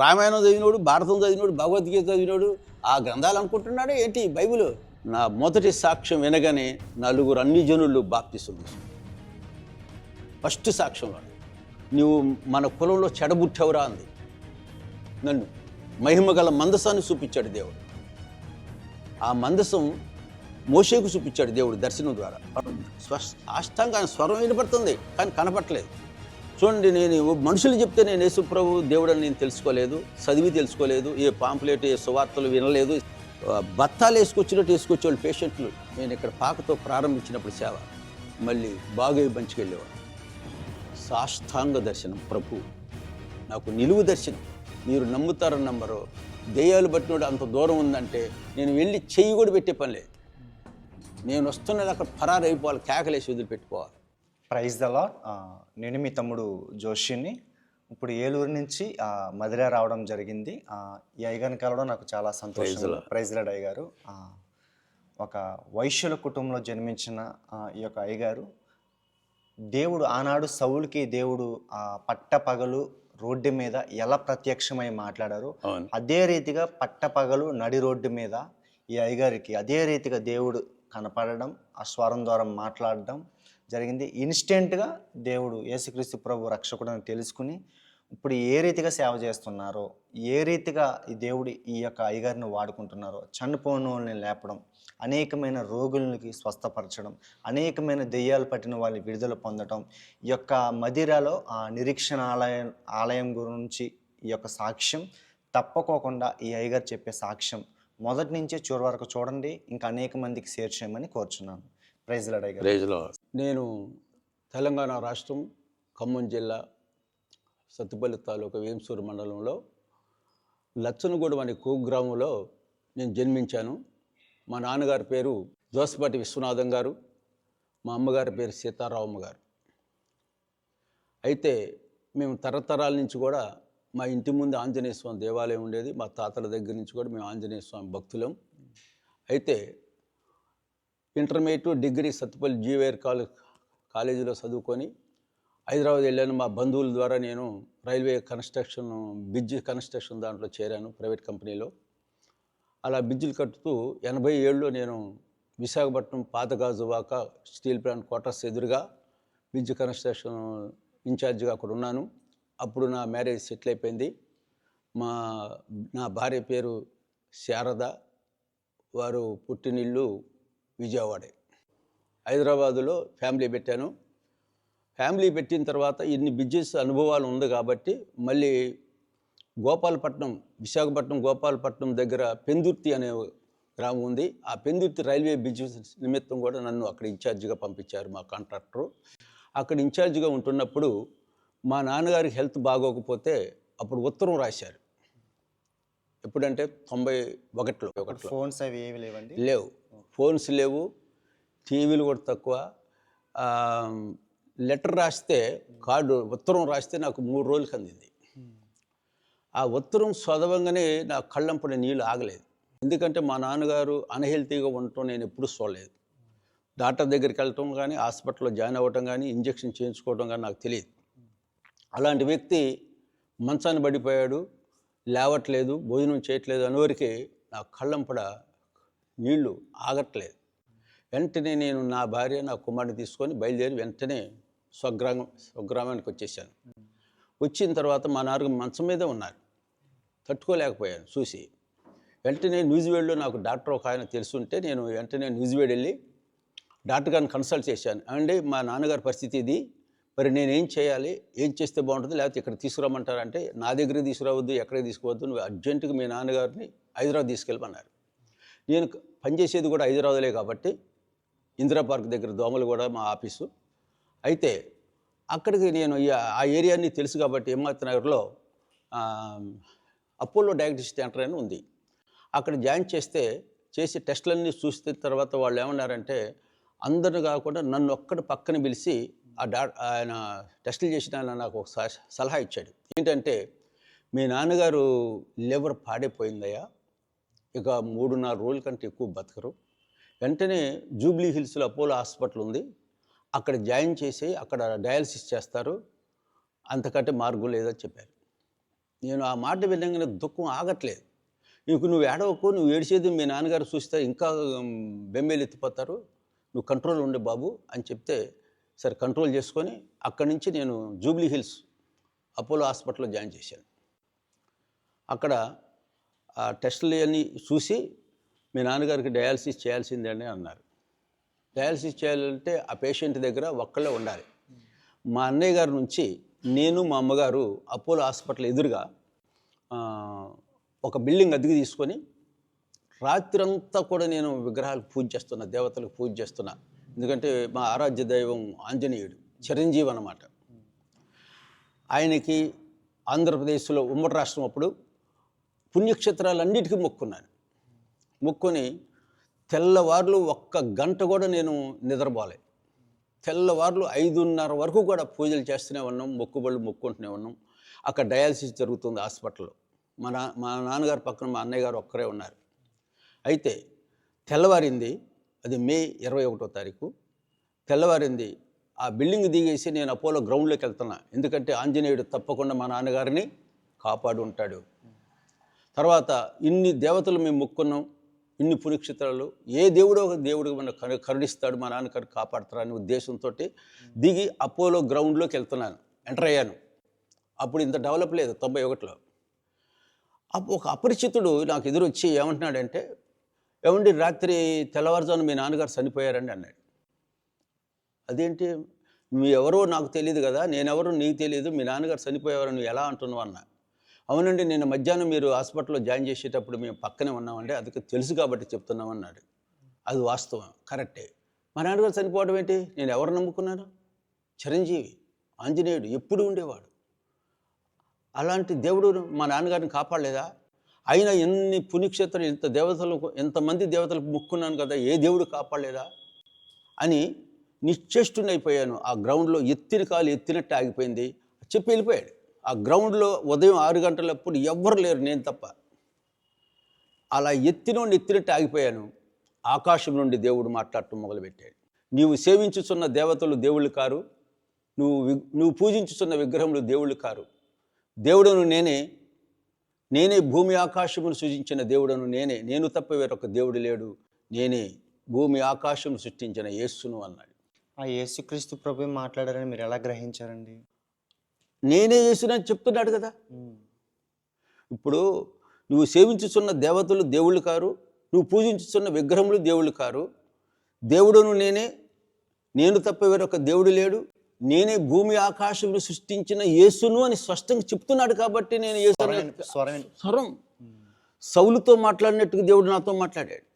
రామాయణం చదివినోడు, భారతం చదివినోడు, భగవద్గీత చదివినోడు ఆ గ్రంథాలు అనుకుంటున్నాడే ఏంటి బైబిల్. నా మొదటి సాక్ష్యం వినగానే నలుగురు అన్ని జనులు బాప్తిసం తీసుకున్నారు. ఫస్ట్ సాక్ష్యంలో నువ్వు మన కులంలో చెడబుట్టెవరా అంది నన్ను. మహిమగల మందసాన్ని చూపించాడు దేవుడు. ఆ మందసం మోషేకు చూపించాడు దేవుడు దర్శనం ద్వారా. స్పష్టంగా స్వరం వినపడుతుంది కానీ కనపట్లేదు. చూడండి, నేను మనుషులు చెప్తే నేను యేసుప్రభు దేవుడు అని నేను తెలుసుకోలేదు, చదివి తెలుసుకోలేదు, ఏ పాంప్లెట్ ఏ సువార్తలు వినలేదు. బత్తాలు వేసుకొచ్చినట్టు వేసుకొచ్చేవాళ్ళు పేషెంట్లు. నేను ఇక్కడ పాకతో ప్రారంభించినప్పుడు సేవ మళ్ళీ బాగా పంచుకెళ్ళేవాడు. సాష్టాంగ దర్శనం ప్రభు నాకు నిలువు దర్శనం. మీరు నమ్ముతారని నమ్మరు, దెయ్యాలు పట్టినోడు అంత దూరం ఉందంటే నేను వెళ్ళి చెయ్యి కూడా పెట్టే పని లేదు. నేను వస్తున్నది అక్కడ పరారైపోవాలి, కేకలేసి వదిలిపెట్టుకోవాలి. Praise the Lord. నేను మీ తమ్ముడు జోషిని. ఇప్పుడు ఏలూరు నుంచి మధుర రావడం జరిగింది. ఈ అయ్యగారిని కలవడం నాకు చాలా సంతోషం. ప్రైజ్ లార్డ్ అయ్యగారు. ఒక వైశ్యుల కుటుంబంలో జన్మించిన ఈ యొక్క అయ్యగారు దేవుడు ఆనాడు సౌలుకి దేవుడు పట్టపగలు రోడ్డు మీద ఎలా ప్రత్యక్షమై మాట్లాడారు, అదే రీతిగా పట్టపగలు నడి రోడ్డు మీద ఈ అయ్యగారికి అదే రీతిగా దేవుడు కనపడడం, ఆ స్వరం ద్వారా మాట్లాడడం జరిగింది. ఇన్స్టెంట్గా దేవుడు యేసుక్రీస్తు ప్రభు రక్షకుడని తెలుసుకుని ఇప్పుడు ఏ రీతిగా సేవ చేస్తున్నారో, ఏ రీతిగా ఈ దేవుడు ఈ యొక్క అయ్యగారిని వాడుకుంటున్నారో, చనిపోయిన వాళ్ళని లేపడం, అనేకమైన రోగులకి స్వస్థపరచడం, అనేకమైన దెయ్యాలు పట్టిన వాళ్ళని విడుదల పొందడం, ఈ యొక్క మదిరాలో నిరీక్షణ ఆలయం గురించి ఈ యొక్క సాక్ష్యం తప్పకోకుండా ఈ అయ్యగారు చెప్పే సాక్ష్యం మొదటి నుంచే చివరి వరకు చూడండి. ఇంకా అనేక మందికి షేర్ చేయమని కోరుచున్నాను. ప్రైజ్ లార్డ్ అయ్యగారు. Praise lord. నేను తెలంగాణ రాష్ట్రం ఖమ్మం జిల్లా సత్తుపల్లి తాలూకా వేంసూరు మండలంలో లచ్చనగూడెం అనే కుగ్రామంలో నేను జన్మించాను. మా నాన్నగారి పేరు జోసపాటి విశ్వనాథం గారు, మా అమ్మగారి పేరు సీతారామమ్మ గారు. అయితే మేము తరతరాల నుంచి కూడా మా ఇంటి ముందు ఆంజనేయ స్వామి దేవాలయం ఉండేది. మా తాతల దగ్గర నుంచి కూడా మేము ఆంజనేయ స్వామి భక్తులం. అయితే ఇంటర్మీడియట్ డిగ్రీ సత్తుపల్లి జీవేర్ కాలేజీలో చదువుకొని హైదరాబాద్ వెళ్ళాను. మా బంధువుల ద్వారా నేను రైల్వే కన్స్ట్రక్షన్, బ్రిడ్జ్ కన్స్ట్రక్షన్ దాంట్లో చేరాను ప్రైవేట్ కంపెనీలో. అలా బ్రిడ్జిలు కట్టుతూ 87లో నేను Visakhapatnam Pathagajuwaka steel plant quarters ఎదురుగా బ్రిడ్జ్ కన్స్ట్రక్షన్ ఇన్ఛార్జిగా అక్కడ ఉన్నాను. అప్పుడు నా మ్యారేజ్ సెటిల్ అయిపోయింది. నా భార్య పేరు శారద, వారు పుట్టినిల్లు విజయవాడే. హైదరాబాదులో ఫ్యామిలీ పెట్టాను. ఫ్యామిలీ పెట్టిన తర్వాత ఇన్ని బిజినెస్ అనుభవాలు ఉంది కాబట్టి మళ్ళీ గోపాలపట్నం, విశాఖపట్నం గోపాలపట్నం దగ్గర పెందుర్తి అనే గ్రామం ఉంది. ఆ పెందుర్తి రైల్వే బిజినెస్ నిమిత్తం కూడా నన్ను అక్కడ ఇన్ఛార్జిగా పంపించారు మా కాంట్రాక్టరు. అక్కడ ఇన్ఛార్జిగా ఉంటున్నప్పుడు మా నాన్నగారికి హెల్త్ బాగోకపోతే అప్పుడు ఉత్తరం రాశారు. ఎప్పుడంటే 91లో. ఫోన్స్ అవి ఏవి లేవండి? లేవు, ఫోన్స్ లేవు, టీవీలు కూడా తక్కువ. లెటర్ రాస్తే, ఉత్తరం రాస్తే నాకు 3 రోజులకి అందింది. ఆ ఉత్తరం చదవంగానే నా కళ్ళంపడి నీళ్ళు ఆగలేదు. ఎందుకంటే మా నాన్నగారు అన్హెల్తీగా ఉండటం నేను ఎప్పుడూ చూడలేదు. డాక్టర్ దగ్గరికి వెళ్ళటం కానీ, హాస్పిటల్లో జాయిన్ అవ్వటం కానీ, ఇంజక్షన్ చేయించుకోవడం కానీ నాకు తెలియదు. అలాంటి వ్యక్తి మంచాన్ని పడిపోయాడు, లేవట్లేదు, భోజనం చేయట్లేదు అనేవరికి నా కళ్ళంపడ నీళ్లు ఆగట్లేదు. వెంటనే నేను నా భార్య, నా కుమారుని తీసుకొని బయలుదేరి వెంటనే స్వగ్రామానికి వచ్చేసాను. వచ్చిన తర్వాత మా నాన్నగారు మంచం మీదే ఉన్నారు. తట్టుకోలేకపోయాను చూసి. వెంటనే న్యూజివేడ్లో నాకు డాక్టర్ ఒక ఆయన తెలుసుంటే నేను వెంటనే న్యూజివేడ్ వెళ్ళి డాక్టర్ గారిని కన్సల్ట్ చేశాను. అండి, మా నాన్నగారి పరిస్థితి ఇది, మరి నేనేం చేయాలి, ఏం చేస్తే బాగుంటుంది, లేకపోతే ఇక్కడ తీసుకురమ్మంటారంటే నా దగ్గరికి తీసుకురావద్దు, ఎక్కడికి తీసుకోవద్దు, నువ్వు అర్జెంటుగా మీ నాన్నగారిని హైదరాబాద్ తీసుకెళ్ళమన్నారు. నేను పనిచేసేది కూడా హైదరాబాద్లే కాబట్టి ఇందిరా పార్క్ దగ్గర దోమలు కూడా మా ఆఫీసు. అయితే అక్కడికి నేను ఆ ఏరియాని తెలుసు కాబట్టి హిమాయత్ నగర్లో అపోలో డయాగ్నోస్టిక్ సెంటర్ అని ఉంది. అక్కడ జాయిన్ చేసి టెస్టులన్నీ చూసిన తర్వాత వాళ్ళు ఏమన్నారంటే, అందరిని కాకుండా నన్ను ఒక్కటి పక్కన పిలిచి ఆయన టెస్టులు చేసిన ఆయన నాకు ఒక సలహా ఇచ్చాడు. ఏంటంటే, మీ నాన్నగారు లివర్ పాడైపోయిందయ్యా, ఇక 3-4 రోజుల కంటే ఎక్కువ బతకరు. వెంటనే జూబ్లీ హిల్స్లో అపోలో హాస్పిటల్ ఉంది, అక్కడ జాయిన్ చేసి అక్కడ డయాలసిస్ చేస్తారు, అంతకంటే మార్గం లేదని చెప్పారు. నేను ఆ మాట వినగానే దుఃఖం ఆగట్లేదు. నీకు నువ్వు ఏడవకు, నువ్వు ఏడిచేది మీ నాన్నగారు చూస్తే ఇంకా బెంబేలు ఎత్తిపోతారు, నువ్వు కంట్రోల్ ఉండే బాబు అని చెప్తే, సరే కంట్రోల్ చేసుకొని అక్కడి నుంచి నేను జూబ్లీ హిల్స్ అపోలో హాస్పిటల్లో జాయిన్ చేశాను. అక్కడ ఆ టెస్టులు అన్నీ చూసి మీ నాన్నగారికి డయాలసిస్ చేయాల్సిందే అని అన్నారు. డయాలసిస్ చేయాలంటే ఆ పేషెంట్ దగ్గర ఒక్కళ్ళే ఉండాలి. మా అన్నయ్య గారి నుంచి నేను మా అమ్మగారు అపోలో హాస్పిటల్ ఎదురుగా ఒక బిల్డింగ్ అద్దెకి తీసుకొని రాత్రంతా కూడా నేను విగ్రహాలకు పూజ చేస్తున్నా, దేవతలకు పూజ చేస్తున్నా. ఎందుకంటే మా ఆరాధ్య దైవం ఆంజనేయుడు చిరంజీవి అన్నమాట. ఆయనకి ఆంధ్రప్రదేశ్లో ఉమ్మడి రాష్ట్రం అప్పుడు పుణ్యక్షేత్రాలన్నిటికీ మొక్కున్నాను. మొక్కుని తెల్లవార్లు ఒక్క గంట కూడా నేను నిద్రపోలే. తెల్లవార్లు 5:30 వరకు కూడా పూజలు చేస్తూనే ఉన్నాం, మొక్కుబళ్ళు మొక్కుంటూనే ఉన్నాం. అక్కడ డయాలసిస్ జరుగుతుంది హాస్పిటల్లో. మా నాన్నగారు పక్కన మా అన్నయ్య గారు ఒక్కరే ఉన్నారు. అయితే తెల్లవారింది, అది మే 21వ తారీఖు. తెల్లవారింది, ఆ బిల్డింగ్ దిగేసి నేను అపోలో గ్రౌండ్లోకి వెళ్తున్నా. ఎందుకంటే ఆంజనేయుడు తప్పకుండా మా నాన్నగారిని కాపాడు ఉంటాడు. తర్వాత ఇన్ని దేవతలు మేము మొక్కున్నాం, ఇన్ని పుణ్యక్షేత్రాలు, ఏ దేవుడో ఒక దేవుడు మన కరుణిస్తాడు, మా నాన్నగారు కాపాడుతారు అనే ఉద్దేశంతో దిగి అపోలో గ్రౌండ్లోకి వెళ్తున్నాను. ఎంటర్ అయ్యాను. అప్పుడు ఇంత డెవలప్ లేదు 91లో. ఒక అపరిచితుడు నాకు ఎదురొచ్చి ఏమంటున్నాడంటే, ఏమండి రాత్రి తెల్లవారుజామున మీ నాన్నగారు చనిపోయారండి అన్నాడు. అదేంటి, నువ్వు ఎవరో నాకు తెలియదు కదా, నేనెవరో నీకు తెలియదు, మీ నాన్నగారు చనిపోయేవారు నువ్వు ఎలా అంటున్నావు అన్నా. అవునండి, నేను మధ్యాహ్నం మీరు హాస్పిటల్లో జాయిన్ చేసేటప్పుడు మేము పక్కనే ఉన్నామండి, అందుకే తెలుసు కాబట్టి చెప్తున్నామన్నాడు. అది వాస్తవం, కరెక్టే. మా నాన్నగారు చనిపోవడం ఏంటి, నేను ఎవరు నమ్ముకున్నాను? చిరంజీవి ఆంజనేయుడు ఎప్పుడు ఉండేవాడు. అలాంటి దేవుడు మా నాన్నగారిని కాపాడలేదా? అయినా ఎన్ని పుణ్యక్షేత్రాలు, ఇంత దేవతలకు, ఎంతమంది దేవతలకు మొక్కున్నాను కదా, ఏ దేవుడు కాపాడలేదా అని నిశ్చేష్టునైపోయాను. ఆ గ్రౌండ్లో ఎత్తిన కాలు ఎత్తినట్టు ఆగిపోయింది. చెప్పి వెళ్ళిపోయాడు. ఆ గ్రౌండ్లో ఉదయం 6 గంటలప్పుడు ఎవ్వరు లేరు, నేను తప్ప. అలా ఎత్తినట్టు ఆగిపోయాను. ఆకాశం నుండి దేవుడు మాట్లాడటం మొదలుపెట్టాడు. నీవు సేవించుచున్న దేవతలు దేవుళ్ళు కారు, నువ్వు పూజించుచున్న విగ్రహములు దేవుళ్ళు కారు. దేవుడను నేనే భూమి ఆకాశమును సృజించిన దేవుడను నేను తప్ప వేరొక దేవుడు లేడు, నేనే భూమి ఆకాశం సృష్టించిన యేసును అన్నాడు. ఆ యేసుక్రీస్తు ప్రభు మాట్లాడారని మీరు ఎలా గ్రహించారండి? నేనే యేసునని చెప్తున్నాడు కదా. ఇప్పుడు నువ్వు సేవించుచున్న దేవతలు దేవుళ్ళు కారు, నువ్వు పూజించుచున్న విగ్రహములు దేవుళ్ళు కారు. దేవుడును నేను తప్ప వేరొక దేవుడు లేడు, నేనే భూమి ఆకాశమును సృష్టించిన యేసును అని స్పష్టంగా చెప్తున్నాడు. కాబట్టి నేను యేసు స్వరం సౌలుతో మాట్లాడినట్టుగా దేవుడు నాతో మాట్లాడాడు.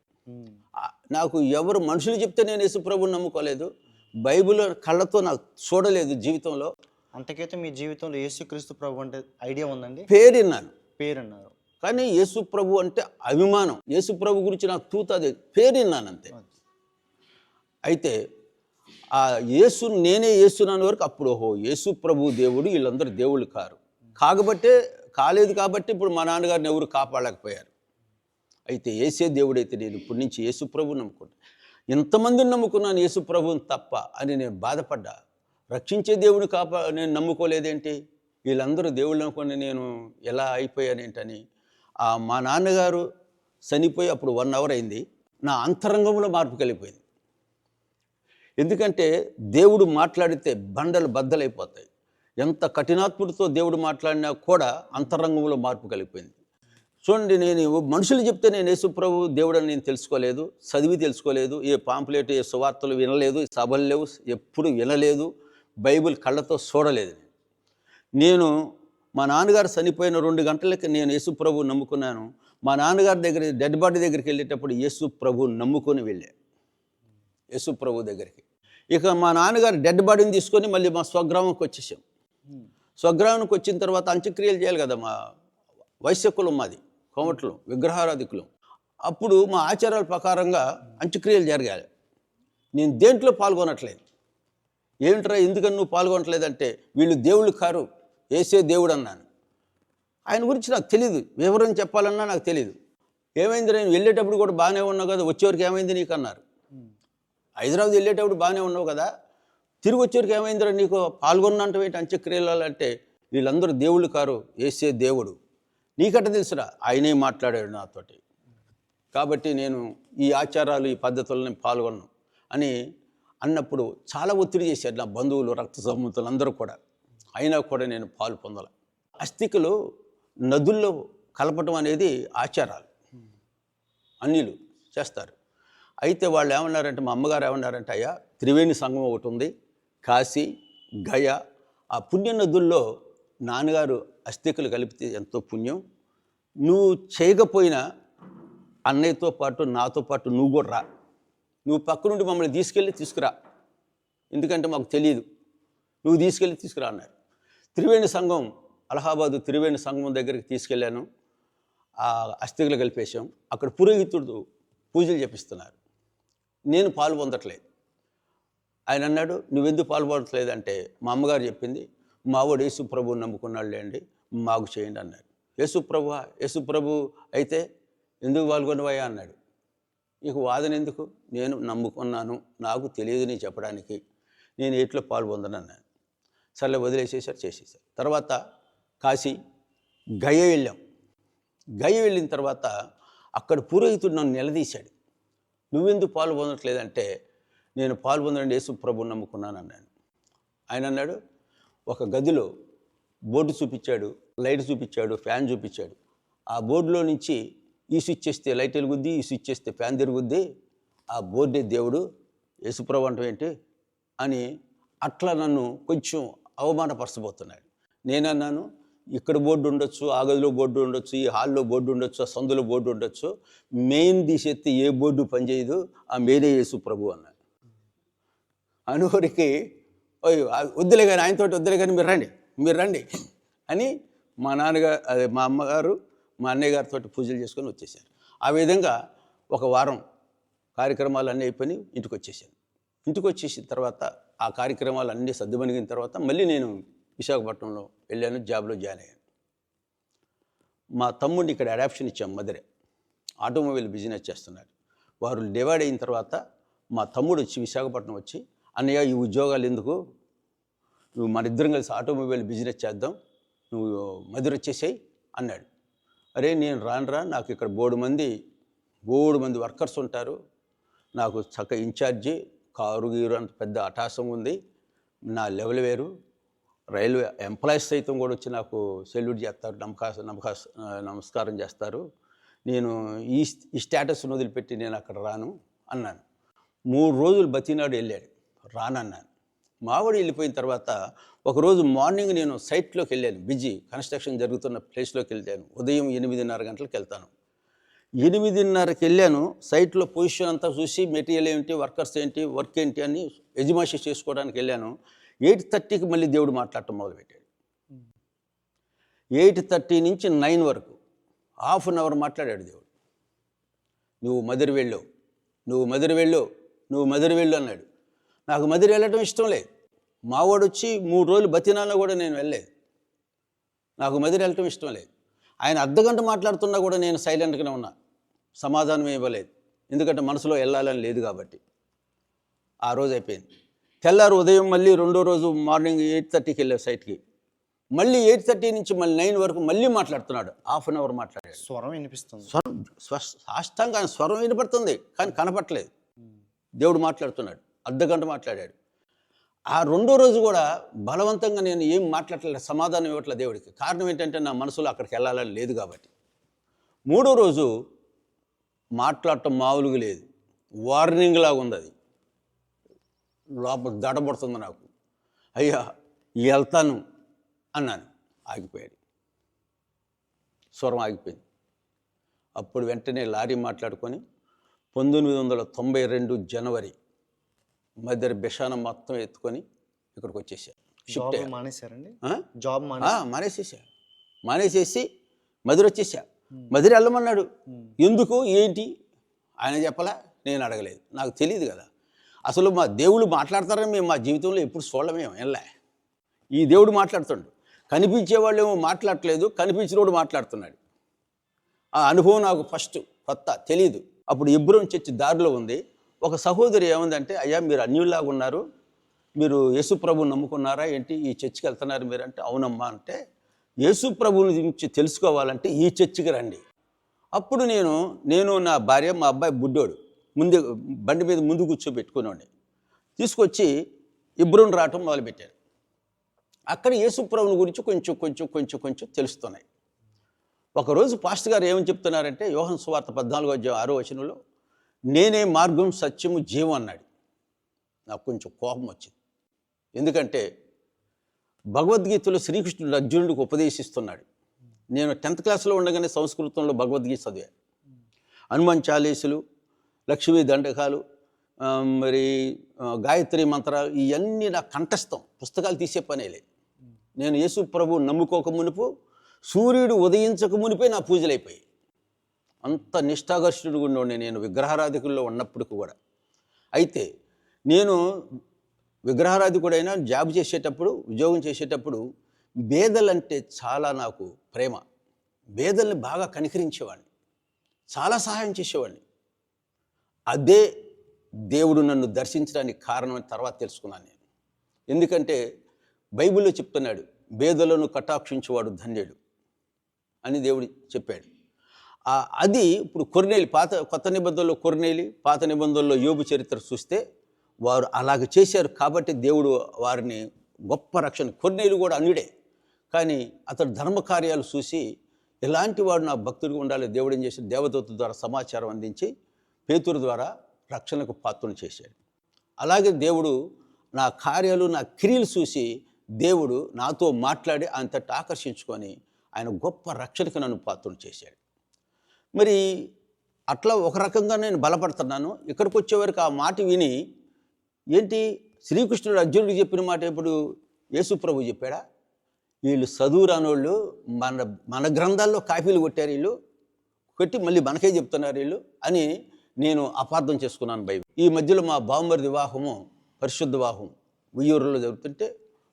నాకు ఎవరు మనుషులు చెప్తే నేను యేసు ప్రభువుని నమ్ముకోలేదు, బైబిల్ కళ్ళతో నాకు చూడలేదు జీవితంలో. అంతకైతే మీ జీవితంలో యేసుక్రీస్తు ప్రభు అంటే ఐడియా ఉందండి? పేరున్నారు కానీ యేసు ప్రభు అంటే అభిమానం. యేసు ప్రభు గురించి నాకు తూతది పేరున్నాను అంతే. అయితే ఆ యేసు నేనే యేసునాను వరకు అప్పుడు ఓహో యేసు ప్రభు దేవుడు, వీళ్ళందరూ దేవుళ్ళు కారు. కాలేదు కాబట్టి ఇప్పుడు మా నాన్నగారిని ఎవరు కాపాడలేకపోయారు. అయితే యేసే దేవుడైతే నేను ఇప్పటి నుంచి యేసు ప్రభువు నమ్ముకున్నాను. ఎంతమందిని నమ్ముకున్నాను యేసు ప్రభువుని తప్ప అని నేను బాధపడ్డా. రక్షించే దేవుని నేను నమ్ముకోలేదేంటి, వీళ్ళందరూ దేవుళ్ళు అనుకుని నేను ఎలా అయిపోయానేంటని. మా నాన్నగారు చనిపోయి అప్పుడు 1 అవర్ అయింది. నా అంతరంగంలో మార్పు కలిగిపోయింది. ఎందుకంటే దేవుడు మాట్లాడితే బండలు బద్దలైపోతాయి. ఎంత కఠినాత్ముడితో దేవుడు మాట్లాడినా కూడా అంతరంగంలో మార్పు కలిగిపోయింది. చూడండి, నేను మనుషులు చెప్తే నేను యేసు ప్రభు దేవుడు అని నేను తెలుసుకోలేదు, చదివి తెలుసుకోలేదు, ఏ పాంప్లెట్ ఏ సువార్తలు వినలేదు, సభలు లేవు, ఎప్పుడు వినలేదు, బైబిల్ కళ్ళతో చూడలేదు. నేను మా నాన్నగారు చనిపోయిన 2 గంటలకి నేను యేసు ప్రభువు నమ్ముకున్నాను. మా నాన్నగారి దగ్గర డెడ్ బాడీ దగ్గరికి వెళ్ళేటప్పుడు యేసు ప్రభువు నమ్ముకొని వెళ్ళా యేసు ప్రభు దగ్గరికి. ఇక మా నాన్నగారు డెడ్ బాడీని తీసుకొని మళ్ళీ మా స్వగ్రామంకి వచ్చేసాం. స్వగ్రామానికి వచ్చిన తర్వాత అంత్యక్రియలు చేయాలి కదా, మా వైశ్యకులం, మాది కోమట్లు, విగ్రహారాధికులం. అప్పుడు మా ఆచారాల ప్రకారంగా అంత్యక్రియలు జరగాలి. నేను దేంట్లో పాల్గొనట్లేదు. ఏమిట్రా ఎందుకని నువ్వు పాల్గొనట్లేదంటే, వీళ్ళు దేవుళ్ళు కారు, యేసే దేవుడు అన్నాను. ఆయన గురించి నాకు తెలీదు, వివరం చెప్పాలన్నా నాకు తెలీదు. ఏమైంది, నేను వెళ్ళేటప్పుడు కూడా బాగానే ఉన్నావు కదా, వచ్చేవరకు ఏమైంది నీకు అన్నారు. హైదరాబాద్ వెళ్ళేటప్పుడు బాగానే ఉన్నావు కదా, తిరిగి వచ్చేవరకు ఏమైందిరా నీకు, పాల్గొన్నంటే అంత్యక్రియలు అంటే, వీళ్ళందరూ దేవుళ్ళు కారు, యేసే దేవుడు. నీకట్ట తెలుసురా, ఆయనే మాట్లాడాడు నాతోటి. కాబట్టి నేను ఈ ఆచారాలు ఈ పద్ధతులను పాల్గొన్నాను అని అన్నప్పుడు చాలా ఒత్తిడి చేశారు నా బంధువులు, రక్త సంబంధులు అందరూ కూడా. అయినా కూడా నేను పాలు పొందాల. అస్థికలు నదుల్లో కలపటం అనేది ఆచారాలు, అన్యులు చేస్తారు. అయితే వాళ్ళు ఏమన్నారంటే, మా అమ్మగారు ఏమన్నారంటే, అయ్యా త్రివేణి సంగమం ఒకటి ఉంది, కాశీ, గయ, ఆ పుణ్య నదుల్లో నాన్నగారు అస్థికలు కలిపితే ఎంతో పుణ్యం, నువ్వు చేయకపోయినా అన్నయ్యతో పాటు నాతో పాటు నువ్వు కూడా రా, నువ్వు పక్క నుండి మమ్మల్ని తీసుకురా, ఎందుకంటే మాకు తెలియదు, నువ్వు తీసుకురా అన్నారు. త్రివేణి సంఘం, అలహాబాదు త్రివేణి సంఘం దగ్గరికి తీసుకెళ్ళాను. ఆ అస్థికలు కలిపేశాం. అక్కడ పురోహితుడు పూజలు చేపిస్తున్నారు. నేను పాలు పొందట్లేదు. ఆయన అన్నాడు, నువ్వెందుకు పాలు పొందట్లేదంటే, మా అమ్మగారు చెప్పింది, మావాడు యేసు ప్రభువుని నమ్ముకున్నాడు లేండి, మాకు చేయండి అన్నారు. యేసు ప్రభు అయితే ఎందుకు పాల్గొనవయ్యా అన్నాడు. ఇక వాదన ఎందుకు, నేను నమ్ముకున్నాను, నాకు తెలియదు నీ చెప్పడానికి, నేను ఎట్లో పాలు పొందనన్నాను. సర్లే వదిలేసేసారు, చేసేసారు. తర్వాత కాశీ, గయ వెళ్ళాం. గయ వెళ్ళిన తర్వాత అక్కడ పురోహితుడు నన్ను నిలదీశాడు, నువ్వెందుకు పాలు పొందట్లేదంటే, నేను పాలు పొందండి యేసు ప్రభువుని నమ్ముకున్నాను అన్నాను. ఆయన అన్నాడు, ఒక గదిలో బోర్డు చూపించాడు, లైట్ చూపించాడు, ఫ్యాన్ చూపించాడు. ఆ బోర్డులో నుంచి ఈ స్విచ్ చేస్తే లైట్ వెలుగుద్ది, ఈ స్విచ్ చేస్తే ఫ్యాన్ తిరుగుద్ది, ఆ బోర్డే దేవుడు, యేసుప్రభు అంటే ఏంటి అని అట్లా నన్ను కొంచెం అవమానపరచబోతున్నాడు. నేనన్నాను, ఇక్కడ బోర్డు ఉండొచ్చు, ఆ గదిలో బోర్డు ఉండొచ్చు, ఈ హాల్లో బోర్డు ఉండొచ్చు, ఆ సందులో బోర్డు ఉండొచ్చు, మెయిన్ తీసేస్తే ఏ బోర్డు పనిచేయదు, ఆ మెయినే యేసుప్రభు అన్నాడు. అనువరికి వద్దులే కానీ, ఆయనతోటి వద్దులే కానీ మీరు రండి అని మా నాన్నగారు, అదే మా అమ్మగారు, మా అన్నయ్య గారితో పూజలు చేసుకొని వచ్చేసారు. ఆ విధంగా ఒక వారం కార్యక్రమాలు అన్నీ అయిపోయి ఇంటికి వచ్చేసాను. ఇంటికి వచ్చేసిన తర్వాత ఆ కార్యక్రమాలు అన్నీ సర్దుమణిగిన తర్వాత మళ్ళీ నేను విశాఖపట్నంలో వెళ్ళాను, జాబ్లో జాయిన్ అయ్యాను. మా తమ్ముడిని ఇక్కడ అడాప్షన్ ఇచ్చాం, మధురై, ఆటోమొబైల్ బిజినెస్ చేస్తున్నారు. వారు డివైడ్ అయిన తర్వాత మా తమ్ముడు వచ్చి విశాఖపట్నం వచ్చి, అన్నయ్య ఈ ఉద్యోగాలు ఎందుకు, నువ్వు మన ఇద్దరం కలిసి ఆటోమొబైల్ బిజినెస్ చేద్దాం, నువ్వు మధురై వచ్చేసాయి అన్నాడు. అరే నేను రానురా, నాకు ఇక్కడ బోర్డు మంది వర్కర్స్ ఉంటారు, నాకు చక్క ఇన్ఛార్జి, కారు గీరు అంత పెద్ద అటాసం ఉంది, నా లెవెల్ వేరు, రైల్వే ఎంప్లాయీస్ సైతం కూడా వచ్చి నాకు సెల్యూట్ చేస్తారు, నమస్కారం చేస్తారు, నేను ఈ స్టేటస్ను వదిలిపెట్టి నేను అక్కడ రాను అన్నాను. 3 రోజులు బతినాడు, వెళ్ళాడు, రానన్నాను. మావాడు వెళ్ళిపోయిన తర్వాత ఒకరోజు మార్నింగ్ నేను సైట్లోకి వెళ్ళాను, బిజీ కన్స్ట్రక్షన్ జరుగుతున్న ప్లేస్లోకి వెళ్ళాను. ఉదయం 8:30 గంటలకు వెళ్తాను. 8:30కి వెళ్ళాను. సైట్లో పొజిషన్ అంతా చూసి మెటీరియల్ ఏంటి, వర్కర్స్ ఏంటి, వర్క్ ఏంటి అని యజమాషి చేసుకోవడానికి వెళ్ళాను. 8:30కి మళ్ళీ దేవుడు మాట్లాడటం మొదలుపెట్టాడు. 8:30 నుంచి 9 వరకు ½ అన్ అవర్ మాట్లాడాడు దేవుడు. నువ్వు మధురై వెళ్ళు అన్నాడు. నాకు మధురై వెళ్ళటం ఇష్టం లేదు. మావాడు వచ్చి 3 రోజులు బతినాల్లో కూడా నేను వెళ్ళలేదు. నాకు మధురై వెళ్ళటం ఇష్టం లేదు. ఆయన అర్ధగంట మాట్లాడుతున్నా కూడా నేను సైలెంట్గానే ఉన్నా, సమాధానం ఇవ్వలేదు. ఎందుకంటే మనసులో వెళ్ళాలని లేదు కాబట్టి. ఆ రోజు అయిపోయింది. తెల్లారు ఉదయం మళ్ళీ 2వ రోజు మార్నింగ్ 8:30కి వెళ్ళే సైట్కి. మళ్ళీ 8:30 నుంచి మళ్ళీ 9 వరకు మళ్ళీ మాట్లాడుతున్నాడు. ½ అన్ అవర్ మాట్లాడాడు. స్వరం వినిపిస్తుంది, సాష్టంగా స్వరం వినపడుతుంది కానీ కనపట్లేదు. దేవుడు మాట్లాడుతున్నాడు. అర్ధగంట మాట్లాడాడు. ఆ 2వ రోజు కూడా బలవంతంగా నేను ఏం మాట్లాడలేదు, సమాధానం ఇవ్వట్లేదు దేవుడికి. కారణం ఏంటంటే నా మనసులో అక్కడికి వెళ్ళాలని లేదు కాబట్టి. 3వ రోజు మాట్లాడటం మామూలుగా లేదు, వార్నింగ్ లాగా ఉంది. అది లోపల దడబడుతుంది నాకు. అయ్యా వెళ్తాను అన్నాను, ఆగిపోయాడు, స్వరం ఆగిపోయింది. అప్పుడు వెంటనే లారీ మాట్లాడుకొని 1992 జనవరి మధ్య బెషానం మొత్తం ఎత్తుకొని ఇక్కడికి వచ్చేసాను. షిఫ్ట్ మానేశారండి, మానేసేసి మధురై వచ్చేసా. మధురై వెళ్ళమన్నాడు. ఎందుకు ఏంటి ఆయన చెప్పలా, నేను అడగలేదు, నాకు తెలియదు కదా. అసలు మా దేవుళ్ళు మాట్లాడతారని మేము మా జీవితంలో ఎప్పుడు చూడలేమేమో. వెళ్ళా, ఈ దేవుడు మాట్లాడుతుండు, కనిపించేవాళ్ళు ఏమో మాట్లాడట్లేదు, కనిపించినోడు మాట్లాడుతున్నాడు. ఆ అనుభవం నాకు ఫస్ట్ కొత్త, తెలీదు. అప్పుడు ఎబ్రోన్ చర్చి దారిలో ఉంది. ఒక సహోదరి ఏముందంటే, అయ్యా మీరు అన్యుల్లాగా ఉన్నారు, మీరు యేసు ప్రభువుని నమ్ముకున్నారా ఏంటి, ఈ చర్చికి వెళ్తున్నారు మీరు అంటే, అవునమ్మా అంటే, యేసు ప్రభువుని గురించి తెలుసుకోవాలంటే ఈ చర్చికి రండి. అప్పుడు నేను నా భార్య, మా అబ్బాయి బుడ్డోడు ముందు బండి మీద ముందు కూర్చోబెట్టుకున్నాండి. తీసుకొచ్చి ఇబ్రూన్ రావటం మొదలుపెట్టాను. అక్కడ యేసు ప్రభువుని గురించి కొంచెం తెలుస్తున్నాయి. ఒకరోజు పాస్టర్ గారు ఏమని చెప్తున్నారంటే, యోహాను సువార్త 14:6 నేనే మార్గం, సత్యము, జీవం అన్నాడు. నాకు కొంచెం కోపం వచ్చింది. ఎందుకంటే భగవద్గీతలో శ్రీకృష్ణుడు అర్జునుడికి ఉపదేశిస్తున్నాడు. నేను 10th క్లాస్లో ఉండగానే సంస్కృతంలో భగవద్గీత చదివాను. హనుమాన్ చాలీసులు, లక్ష్మీ దండకాలు, మరి గాయత్రి మంత్రాలు ఇవన్నీ నాకు కంఠస్థం. పుస్తకాలు తీసే పనే లేదు. నేను యేసు ప్రభువు నమ్ముకోక మునుపు, సూర్యుడు ఉదయించక మునిపే నా పూజలు అయిపోయాయి. అంత నిష్ఠాగర్షుడిగా ఉండే నేను విగ్రహారాధికుల్లో ఉన్నప్పటికీ కూడా. అయితే నేను విగ్రహారాధికుడైనా జాబ్ చేసేటప్పుడు, ఉద్యోగం చేసేటప్పుడు బేదలంటే చాలా నాకు ప్రేమ. బేదల్ని బాగా కనికరించేవాడిని, చాలా సహాయం చేసేవాడిని. అదే దేవుడు నన్ను దర్శించడానికి కారణమని తర్వాత తెలుసుకున్నాను నేను. ఎందుకంటే బైబిల్లో చెప్తున్నాడు, బేదలను కటాక్షించేవాడు ధన్యుడు అని దేవుడు చెప్పాడు. అది ఇప్పుడు కొర్నేలి, కొత్త నిబంధనలో కొర్నేలి, పాత నిబంధనలో యోబు చరిత్ర చూస్తే వారు అలాగ చేశారు కాబట్టి దేవుడు వారిని గొప్ప రక్షణ. కొర్నేలి కూడా అన్యుడే, కానీ అతడు ధర్మకార్యాలు చూసి ఎలాంటి వాడు నా భక్తుడిగా ఉండాలి దేవుడు ఏం చేశాడు, దేవదూత ద్వారా సమాచారం అందించి పేతురు ద్వారా రక్షణకు పాత్రను చేశాడు. అలాగే దేవుడు నా కార్యాలు, నా క్రియలు చూసి దేవుడు నాతో మాట్లాడి అంతటి ఆకర్షించుకొని ఆయన గొప్ప రక్షణకు నన్ను పాత్రను చేశాడు. మరి అట్లా ఒక రకంగా నేను బలపడుతున్నాను. ఇక్కడికి వచ్చేవరకు ఆ మాట విని, ఏంటి శ్రీకృష్ణుడు అర్జునుడికి చెప్పిన మాట ఇప్పుడు యేసు ప్రభు చెప్పాడా? వీళ్ళు చదువు రానోళ్ళు, మన గ్రంథాల్లో కాపీలు కొట్టారు, వీళ్ళు కొట్టి మళ్ళీ మనకే చెప్తున్నారు వీళ్ళు అని నేను అపార్థం చేసుకున్నాను బైబిల్. ఈ మధ్యలో మా బావమరిది వివాహము, పరిశుద్ధ వివాహం ఉయ్యూరులో జరుగుతుంటే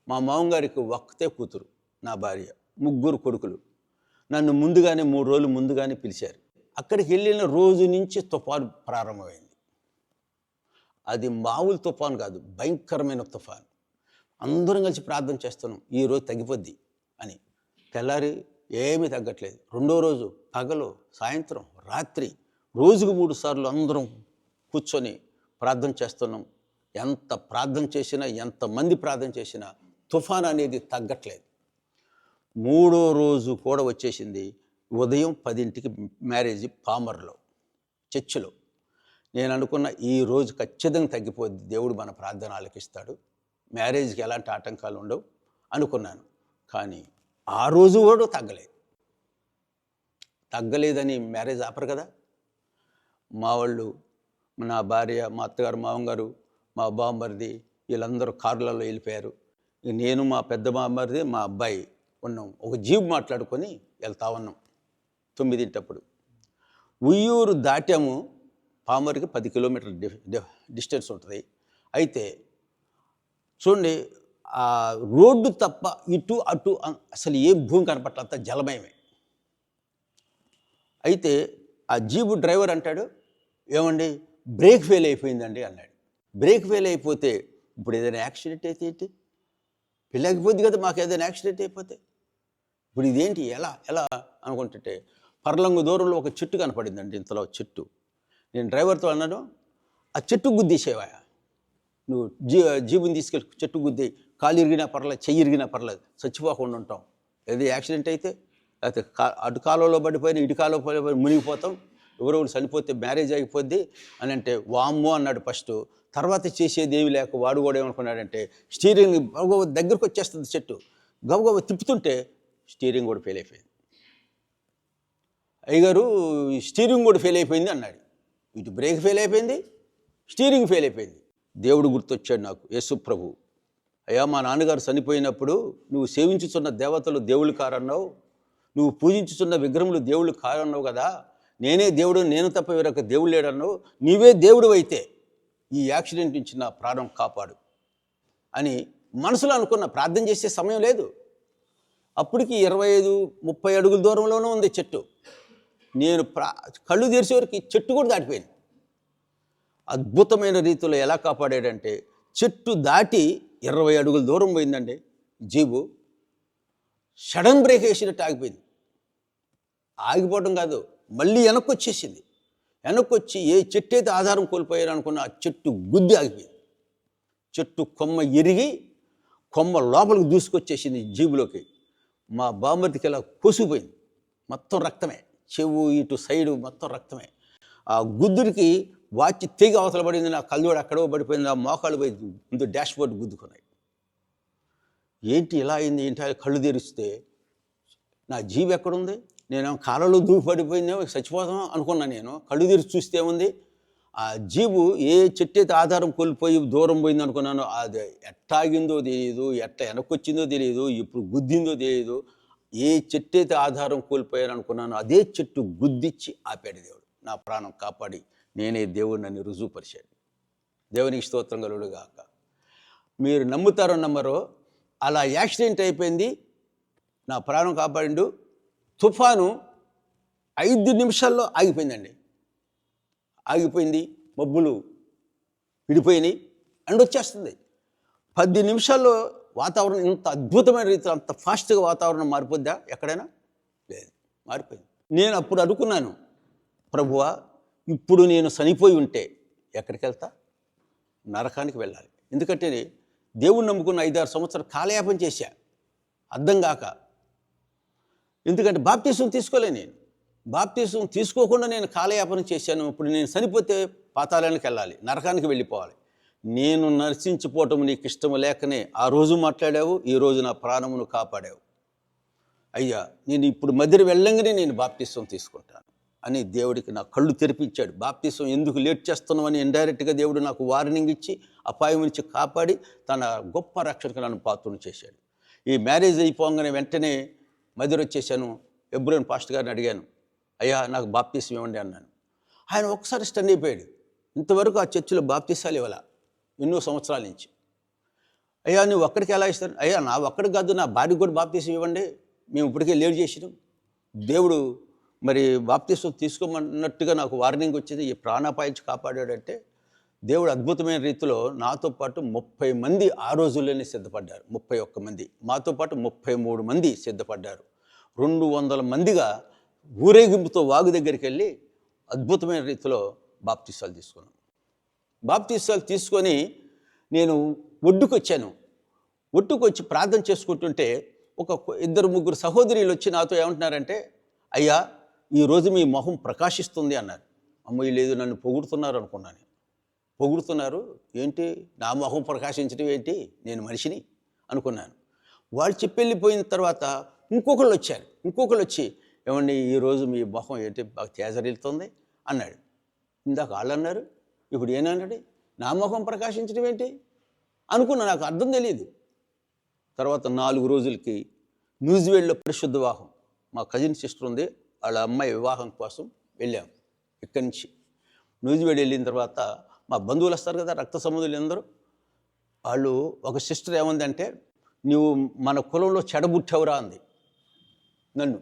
మా మామగారికి ఒక్కతే కూతురు, నా భార్య, 3 కొడుకులు. నన్ను ముందుగానే 3 రోజులు ముందుగానే పిలిచారు. అక్కడికి వెళ్ళిన రోజు నుంచి తుఫాను ప్రారంభమైంది. అది మామూలు తుఫాను కాదు, భయంకరమైన తుఫాను. అందరం కలిసి ప్రార్థన చేస్తున్నాం, ఈరోజు తగ్గిపోద్ది అని. తెల్లారి ఏమీ తగ్గట్లేదు. 2వ రోజు పగలు, సాయంత్రం, రాత్రి, రోజుకు 3 సార్లు అందరం కూర్చొని ప్రార్థన చేస్తున్నాం. ఎంత ప్రార్థన చేసినా, ఎంతమంది ప్రార్థన చేసినా తుఫాన్ అనేది తగ్గట్లేదు. 3వ రోజు కూడా వచ్చేసింది. ఉదయం 10ంటికి మ్యారేజ్ పామర్లో, చర్చిలో. నేను అనుకున్న ఈ రోజు ఖచ్చితంగా తగ్గిపోద్ది, దేవుడు మన ప్రార్థన ఆలకిస్తాడు, మ్యారేజ్కి ఎలాంటి ఆటంకాలు ఉండవు అనుకున్నాను. కానీ ఆ రోజు కూడా తగ్గలేదని మ్యారేజ్ ఆపరు కదా. మా వాళ్ళు, నా భార్య, మా అత్తగారు, మామగారు, మా బామ్మరిది వీళ్ళందరూ కార్లలో వెళ్ళిపోయారు. నేను, మా పెద్ద బామ్మరిది, మా అబ్బాయి ఉన్నాం. ఒక జీప్ మాట్లాడుకొని వెళ్తా ఉన్నాం 9ంటప్పుడు. ఉయ్యూరు దాటాము, పామర్కి 10 కిలోమీటర్ల డిస్టెన్స్ ఉంటుంది. అయితే చూడండి, ఆ రోడ్డు తప్ప ఇటు అటు అసలు ఏ భూమి కనపట్ల, అంతా జలమయమే. అయితే ఆ జీపు డ్రైవర్ అంటాడు, ఏమండి బ్రేక్ ఫెయిల్ అయిపోయిందండి అన్నాడు. బ్రేక్ ఫెయిల్ అయిపోతే ఇప్పుడు ఏదైనా యాక్సిడెంట్ అయితే ఏంటి? పెళ్ళకపోద్ది కదా మాకు ఏదైనా యాక్సిడెంట్ అయిపోతే. ఇప్పుడు ఇదేంటి, ఎలా అనుకుంటుంటే పర్లంగు దూరంలో ఒక చెట్టు కనపడిందండి, ఇంతలో చెట్టు. నేను డ్రైవర్తో అన్నాను, ఆ చెట్టు గుద్దేసేవా, నువ్వు జీబుని తీసుకెళ్ళి చెట్టు గుద్ది, కాలు ఇరిగినా పర్లేదు, చెయ్యి ఇరిగినా పర్లేదు, చచ్చిపోకుండా ఉంటాం. ఏదో యాక్సిడెంట్ అయితే లేకపోతే అటు కాలంలో పడిపోయినా ఇటు కాలంలో పడిపోయి మునిగిపోతాం, ఎవరెవరు చనిపోతే మ్యారేజ్ అయిపోద్ది అని అంటే వామ్మో అన్నాడు ఫస్ట్. తర్వాత చేసేది ఏమి లేక వాడు కూడా ఏమనుకున్నాడంటే, స్టీరింగ్ గబగబ దగ్గరకు వచ్చేస్తుంది చెట్టు, గబగబ తిప్పుతుంటే స్టీరింగ్ కూడా ఫెయిల్ అయిపోయింది. అయ్యగారు స్టీరింగ్ కూడా ఫెయిల్ అయిపోయింది అన్నాడు. ఇటు బ్రేక్ ఫెయిల్ అయిపోయింది, స్టీరింగ్ ఫెయిల్ అయిపోయింది. దేవుడు గుర్తొచ్చాడు నాకు, యేసు ప్రభు. అయ్యా, మా నాన్నగారు చనిపోయినప్పుడు నువ్వు సేవించుతున్న దేవతలు దేవుళ్ళు కారన్నావు, నువ్వు పూజించుతున్న విగ్రహములు దేవుళ్ళు కారన్నావు కదా, నేనే దేవుడు, నేను తప్ప వేరొక దేవుడు లేడన్నావు, నీవే దేవుడు అయితే ఈ యాక్సిడెంట్ నుంచి నా ప్రాణం కాపాడు అని మనసులో అనుకున్న. ప్రార్థన చేసే సమయం లేదు. అప్పటికి 25-30 అడుగుల దూరంలోనే ఉంది చెట్టు. నేను కళ్ళు తెరిచేవరకు చెట్టు కూడా దాటిపోయింది. అద్భుతమైన రీతిలో ఎలా కాపాడాడంటే, చెట్టు దాటి 20 అడుగుల దూరం పోయిందండి జీబు. సడన్ బ్రేక్ వేసినట్టు ఆగిపోయింది. ఆగిపోవడం కాదు, మళ్ళీ వెనక్కి వచ్చేసింది. వెనక్కి వచ్చి ఏ చెట్టు అయితే ఆధారం కోల్పోయారు అనుకున్న ఆ చెట్టు గుద్ది ఆగిపోయింది. చెట్టు కొమ్మ ఇరిగి కొమ్మ లోపలికి దూసుకొచ్చేసింది జీబులోకి. మా బామ్మర్దికి ఇలా కొసిపోయింది, మొత్తం రక్తమే, చెవు ఇటు సైడు మొత్తం రక్తమే. ఆ గుద్దుడికి వాచి తెగి అవతల పడింది, నా కళ్ళోడు అక్కడో పడిపోయింది, ఆ మోకాళ్ళు పోయి ముందు డాష్ బోర్డు గుద్దుకున్నాయి. ఏంటి ఇలా అయింది, ఏంటి కళ్ళు తెరిస్తే నా జీవి ఎక్కడుంది, నేను కాలలో దూకి పడిపోయిందేమో చచ్చిపోతాం అనుకున్నా. నేను కళ్ళు తెరిచి చూస్తే ఏముంది, ఆ జీబు ఏ చెట్టు అయితే ఆధారం కోల్పోయి దూరం పోయింది అనుకున్నాను, అది ఎట్టాగిందో తెలియదు, ఎట్లా వెనక్కొచ్చిందో తెలియదు, ఇప్పుడు గుద్దిందో తెలియదు. ఏ చెట్టు అయితే ఆధారం కోల్పోయాను అనుకున్నాను అదే చెట్టు గుద్దిచ్చి ఆపాడు దేవుడు. నా ప్రాణం కాపాడి నేనే దేవుడు నన్ను రుజువుపరిచాడు. దేవునికి స్తోత్రం కలుగును గాక. మీరు నమ్ముతారో నమ్మరో, అలా యాక్సిడెంట్ అయిపోయింది, నా ప్రాణం కాపాడిండు. తుఫాను 5 నిమిషాల్లో ఆగిపోయిందండి. ఆగిపోయింది, మబ్బులు విడిపోయినాయి, అండ్ వచ్చేస్తుంది. 10 నిమిషాల్లో వాతావరణం ఇంత అద్భుతమైన రీతిలో అంత ఫాస్ట్గా వాతావరణం మారిపోద్దా ఎక్కడైనా? లేదు, మారిపోయింది. నేను అప్పుడు అనుకున్నాను, ప్రభువా ఇప్పుడు నేను చనిపోయి ఉంటే ఎక్కడికి వెళ్తా? నరకానికి వెళ్ళాలి. ఎందుకంటే దేవుణ్ణి నమ్ముకున్న 5-6 సంవత్సరాలు కాలయాపన చేశా, అర్థం కాక. ఎందుకంటే బాప్తీసం తీసుకోలే, నేను బాప్తీసం తీసుకోకుండా నేను కాలయాపన చేశాను. ఇప్పుడు నేను చనిపోతే పాతాళానికి వెళ్ళాలి, నరకానికి వెళ్ళిపోవాలి. నేను నశించిపోవటం నీకు ఇష్టం లేకనే ఆ రోజు మాట్లాడావు, ఈరోజు నా ప్రాణమును కాపాడావు. అయ్యా నేను ఇప్పుడు మధ్య వెళ్ళంగానే నేను బాప్తీసం తీసుకుంటాను అని దేవుడికి నా కళ్ళు తెరిపించాడు. బాప్తీసం ఎందుకు లేట్ చేస్తున్నామని ఇండైరెక్ట్గా దేవుడు నాకు వార్నింగ్ ఇచ్చి అపాయం నుంచి కాపాడి తన గొప్ప రక్షణకు నన్ను పాత్రను చేశాడు. ఈ మ్యారేజ్ అయిపోగానే వెంటనే మధ్య వచ్చేసాను. ఎబ్రోన్ పాస్టర్ గారిని అడిగాను, అయ్యా నాకు బాప్తీసం ఇవ్వండి అన్నాను. ఆయన ఒక్కసారి స్టన్ అయిపోయాడు. ఇంతవరకు ఆ చర్చిలో బాప్తీసాలు ఇవ్వాల ఎన్నో సంవత్సరాల నుంచి. అయ్యా నువ్వు ఒక్కడికి ఎలా ఇస్తాను? అయ్యా నా ఒక్కడికి కాదు, నా భార్యకు కూడా బాప్తీసం ఇవ్వండి, మేము ఇప్పటికే లేట్ చేసినాం. దేవుడు మరి బాప్తీసం తీసుకోమన్నట్టుగా నాకు వార్నింగ్ వచ్చింది. ఈ ప్రాణాపాయించి కాపాడాడంటే దేవుడు అద్భుతమైన రీతిలో నాతో పాటు 30 మంది ఆ రోజుల్లోనే సిద్ధపడ్డారు. 31 మంది, మాతో పాటు 33 మంది సిద్ధపడ్డారు. 200 మందిగా ఊరేగింపుతో వాగు దగ్గరికి వెళ్ళి అద్భుతమైన రీతిలో బాప్తీసాలు తీసుకున్నాం. బాప్తీసాలు తీసుకొని నేను ఒడ్డుకు వచ్చాను. ఒడ్డుకు వచ్చి ప్రార్థన చేసుకుంటుంటే ఒక 2-3 సహోదరులు వచ్చి నాతో ఏమంటున్నారంటే, అయ్యా ఈరోజు మీ మొహం ప్రకాశిస్తుంది అన్నారు. అమ్మాయి లేదు, నన్ను పొగుడుతున్నారు అనుకున్నాను. పొగుడుతున్నారు ఏంటి, నా మొహం ప్రకాశించడం ఏంటి, నేను మనిషిని అనుకున్నాను. వాళ్ళు చెప్పి వెళ్ళిపోయిన తర్వాత ఇంకొకళ్ళు వచ్చారు. ఇంకొకళ్ళు వచ్చి ఏమండి ఈరోజు మీ మొహం ఏంటి బాగా తేజరిల్లుతుంది అన్నాడు. ఇందాక వాళ్ళు అన్నారు, ఇప్పుడు ఏనన్నాడు, నా మొహం ప్రకాశించడం ఏంటి అనుకున్నా, నాకు అర్థం తెలియదు. తర్వాత 4 రోజులకి న్యూజిలాండ్లో పరిశుద్ధ వివాహం, మా కజిన్ సిస్టర్ ఉంది, వాళ్ళ అమ్మాయి వివాహం కోసం వెళ్ళాం. ఇక్కడి నుంచి న్యూజిలాండ్ వెళ్ళిన తర్వాత మా బంధువులు వస్తారు కదా, రక్త సంబంధులు అందరూ. వాళ్ళు ఒక సిస్టర్ ఏముందంటే, నువ్వు మన కులంలో చెడబుట్టావురా అంది నన్ను.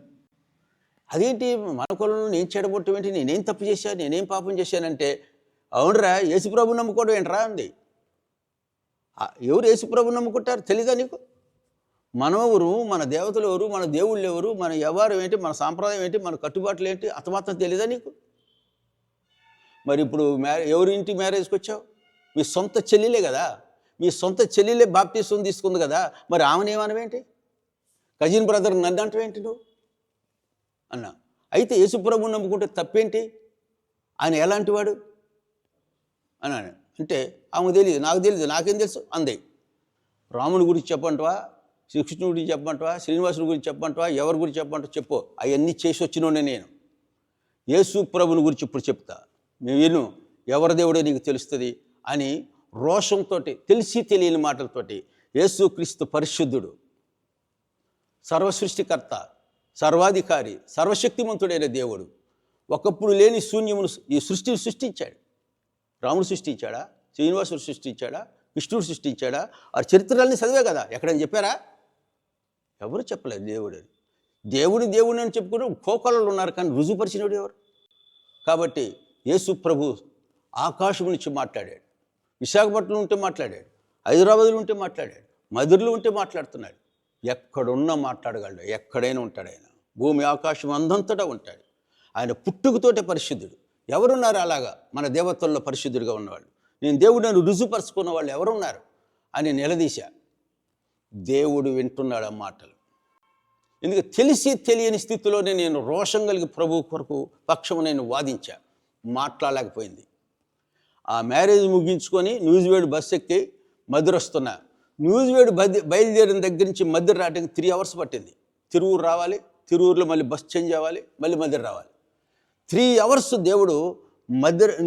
అదేంటి మన కులంలో నేను చెడబుట్టమేంటి, నేనేం తప్పు చేశాను, నేనేం పాపం చేశానంటే, అవునరా యేసుప్రభు నమ్ముకోవడం ఏంట్రా అంది. ఎవరు యేసుప్రభు నమ్ముకుంటారు తెలీదా నీకు? మనెవరు, మన దేవతలు ఎవరు, మన దేవుళ్ళు ఎవరు, మన వ్యవహారం ఏంటి, మన సాంప్రదాయం ఏంటి, మన కట్టుబాట్లు ఏంటి, అత మాత్రం తెలీదా నీకు? మరి ఇప్పుడు ఎవరి ఇంటి మ్యారేజ్కి వచ్చావు? మీ సొంత చెల్లెలే కదా, మీ సొంత చెల్లెలే బాప్తీసం తీసుకుంది కదా, మరి ఆమెనేమనవేంటి? కజిన్ బ్రదర్ నన్ను అంటవేంటి నువ్వు అన్నా. అయితే యేసుప్రభుని నమ్ముకుంటే తప్పేంటి, ఆయన ఎలాంటి వాడు అన్నాను. అంటే ఆమెకు తెలియదు, నాకు తెలియదు, నాకేం తెలుసు అంది. రాముని గురించి చెప్పంటవా, శ్రీకృష్ణుడి గురించి చెప్పంటవా, శ్రీనివాసుడి గురించి చెప్పంటవా, ఎవరి గురించి చెప్పంటో చెప్పు, అవన్నీ చేసి వచ్చినోనే నేను. యేసు ప్రభుని గురించి ఇప్పుడు చెప్తా, నేను ఎవరి దేవుడో నీకు తెలుస్తుంది అని రోషంతో, తెలిసి తెలియని మాటలతోటి, యేసుక్రీస్తు పరిశుద్ధుడు, సర్వసృష్టికర్త, సర్వాధికారి, సర్వశక్తిమంతుడైన దేవుడు, ఒకప్పుడు లేని శూన్యమును ఈ సృష్టిని సృష్టించాడు. రాముడు సృష్టించాడా, శ్రీనివాసుడు సృష్టించాడా, కృష్ణుడు సృష్టించాడా? ఆ చరిత్రలన్నీ చదివే కదా, ఎక్కడని చెప్పారా? ఎవరు చెప్పలేదు దేవుడు. దేవుడు అని చెప్పుకుని కోకొలలో ఉన్నారు, కానీ రుజుపరిచినోడు ఎవరు? కాబట్టి యేసు ప్రభు ఆకాశం నుంచి మాట్లాడాడు, విశాఖపట్నంలో ఉంటే మాట్లాడాడు, హైదరాబాద్లో ఉంటే మాట్లాడాడు, మధురలో ఉంటే మాట్లాడుతున్నాడు. ఎక్కడున్నా మాట్లాడగలడు, ఎక్కడైనా ఉంటాడు ఆయన. భూమి ఆకాశం అందంతటా ఉంటాడు. ఆయన పుట్టుకతోటే పరిశుద్ధుడు. ఎవరున్నారు అలాగా మన దేవతల్లో పరిశుద్ధుడిగా ఉన్నవాళ్ళు? నేను దేవుడిని రుజుపరుచుకున్న వాళ్ళు ఎవరున్నారు అని నిలదీశా. దేవుడు వింటున్నాడు ఆ మాటలు. ఎందుకు తెలిసి తెలియని స్థితిలోనే నేను రోషం కలిగి ప్రభు కొరకు పక్షము నేను వాదించా. మాట్లాడలేకపోయింది. ఆ మ్యారేజ్ ముగించుకొని న్యూజివేడ్ బస్సు ఎక్కి మధుర వస్తున్నా. న్యూజివేడ్ బయలుదేరిన దగ్గర నుంచి మధుర రావడానికి 3 hours పట్టింది. తిరువూరు రావాలి, తిరువూరులో మళ్ళీ బస్ చేంజ్ అవ్వాలి, మళ్ళీ మధుర రావాలి. 3 hours దేవుడు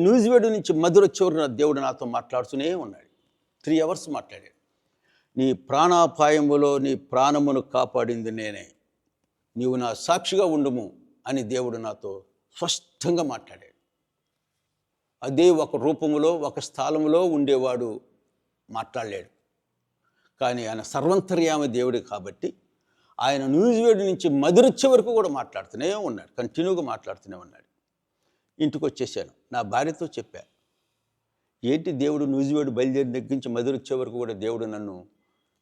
న్యూజివేడ్ నుంచి మధుర వచ్చేవారు దేవుడు నాతో మాట్లాడుతూనే ఉన్నాడు. 3 hours మాట్లాడాడు. నీ ప్రాణాపాయములో నీ ప్రాణమును కాపాడింది నేనే, నీవు నా సాక్షిగా ఉండుము అని దేవుడు నాతో స్పష్టంగా మాట్లాడాడు. అదే ఒక రూపములో ఒక స్థలములో ఉండేవాడు మాట్లాడలేడు. కానీ ఆయన సర్వంతర్యామి దేవుడు కాబట్టి ఆయన న్యూజివేడ్ నుంచి మధుర వచ్చే వరకు కూడా మాట్లాడుతూనే ఉన్నాడు. కంటిన్యూగా మాట్లాడుతూనే ఉన్నాడు. ఇంటికి వచ్చేసాను. నా భార్యతో చెప్పా, ఏంటి దేవుడు న్యూజివేడ్ బయలుదేరిన దగ్గర నుంచి మధుర వచ్చే వరకు కూడా దేవుడు నన్ను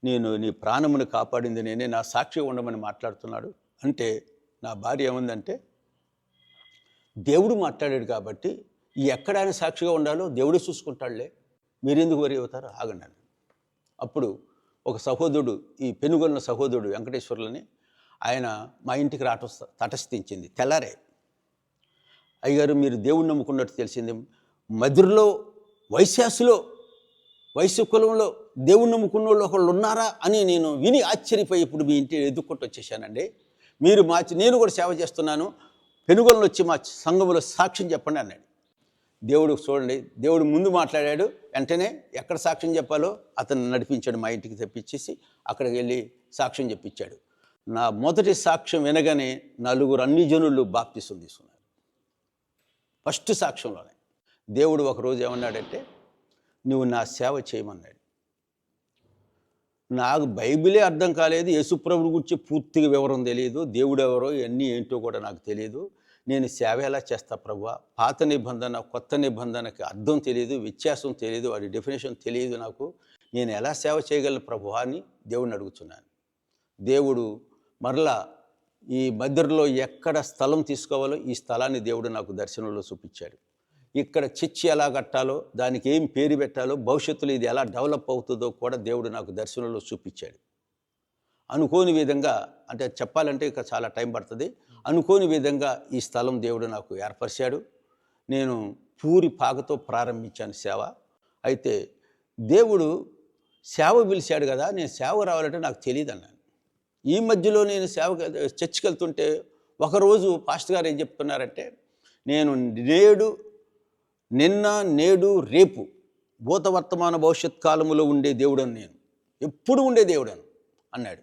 నేను నీ ప్రాణమును కాపాడింది నేనే, నా సాక్షిగా ఉండమని మాట్లాడుతున్నాడు అంటే నా భార్య ఏముందంటే, దేవుడు మాట్లాడాడు కాబట్టి ఎక్కడ ఆయన సాక్షిగా ఉండాలో దేవుడే చూసుకుంటాడులే, మీరెందుకు వరి అవుతారో ఆగండి. అప్పుడు ఒక సహోదరుడు, ఈ పెనుగొన్న సహోదరుడు వెంకటేశ్వర్లని, ఆయన మా ఇంటికి రావటం తటస్థించింది. తెల్లారే, అయ్యగారు మీరు దేవుడిని నమ్ముకున్నట్టు తెలిసింది, మధురలో వైశ్య కులంలో దేవుణ్ణి నమ్ముకున్న వాళ్ళు ఒకళ్ళు ఉన్నారా అని నేను విని ఆశ్చర్యపోయి ఇప్పుడు మీ ఇంటి ఎదుక్కుంటూ వచ్చేసానండి. మీరు నేను కూడా సేవ చేస్తున్నాను, పెనుగొలను వచ్చి మా సంఘంలో సాక్ష్యం చెప్పండి అన్నాడు. దేవుడు చూడండి, దేవుడు ముందు మాట్లాడాడు. వెంటనే ఎక్కడ సాక్ష్యం చెప్పాలో అతను నడిపించాడు. మా ఇంటికి తెప్పించేసి అక్కడికి వెళ్ళి సాక్ష్యం చెప్పించాడు. నా మొదటి సాక్ష్యం వినగానే 4 అన్ని జనులు బాప్తిసం తీసుకున్నారు. ఫస్ట్ సాక్ష్యంలోనే దేవుడు ఒకరోజు ఏమన్నాడంటే, నువ్వు నా సేవ చేయమన్నాడు. నాకు బైబిలే అర్థం కాలేదు, యేసుప్రభువు గురించి పూర్తిగా వివరం తెలియదు, దేవుడు ఎవరో ఇవన్నీ ఏంటో కూడా నాకు తెలియదు. నేను సేవ ఎలా చేస్తా ప్రభువా? పాత నిబంధన కొత్త నిబంధనకి అర్థం తెలియదు, వ్యత్యాసం తెలియదు, వాడి డెఫినేషన్ తెలియదు నాకు, నేను ఎలా సేవ చేయగలను ప్రభువా అని దేవుడిని అడుగుతున్నాను. దేవుడు మరలా ఈ మధ్యలో ఎక్కడ స్థలం తీసుకోవాలో ఈ స్థలాన్ని దేవుడు నాకు దర్శనంలో చూపించాడు. ఇక్కడ చర్చి ఎలా కట్టాలో, దానికి ఏం పేరు పెట్టాలో, భవిష్యత్తులో ఇది ఎలా డెవలప్ అవుతుందో కూడా దేవుడు నాకు దర్శనంలో చూపించాడు. అనుకోని విధంగా, అంటే చెప్పాలంటే ఇక చాలా టైం పడుతుంది, అనుకోని విధంగా ఈ స్థలం దేవుడు నాకు ఏర్పరిచాడు. నేను పూరి పాకతో ప్రారంభించాను సేవ. అయితే దేవుడు సేవ పిలిచాడు కదా, నేను సేవ రావాలంటే నాకు తెలియదు అన్నాను. ఈ మధ్యలో నేను చర్చికి వెళ్తుంటే ఒకరోజు పాస్టర్ గారు ఏం చెప్తున్నారంటే, నేను నిన్న నేడు రేపు భూత వర్తమాన భవిష్యత్ కాలములో ఉండే దేవుడని, నేను ఎప్పుడు ఉండే దేవుడను అన్నాడు.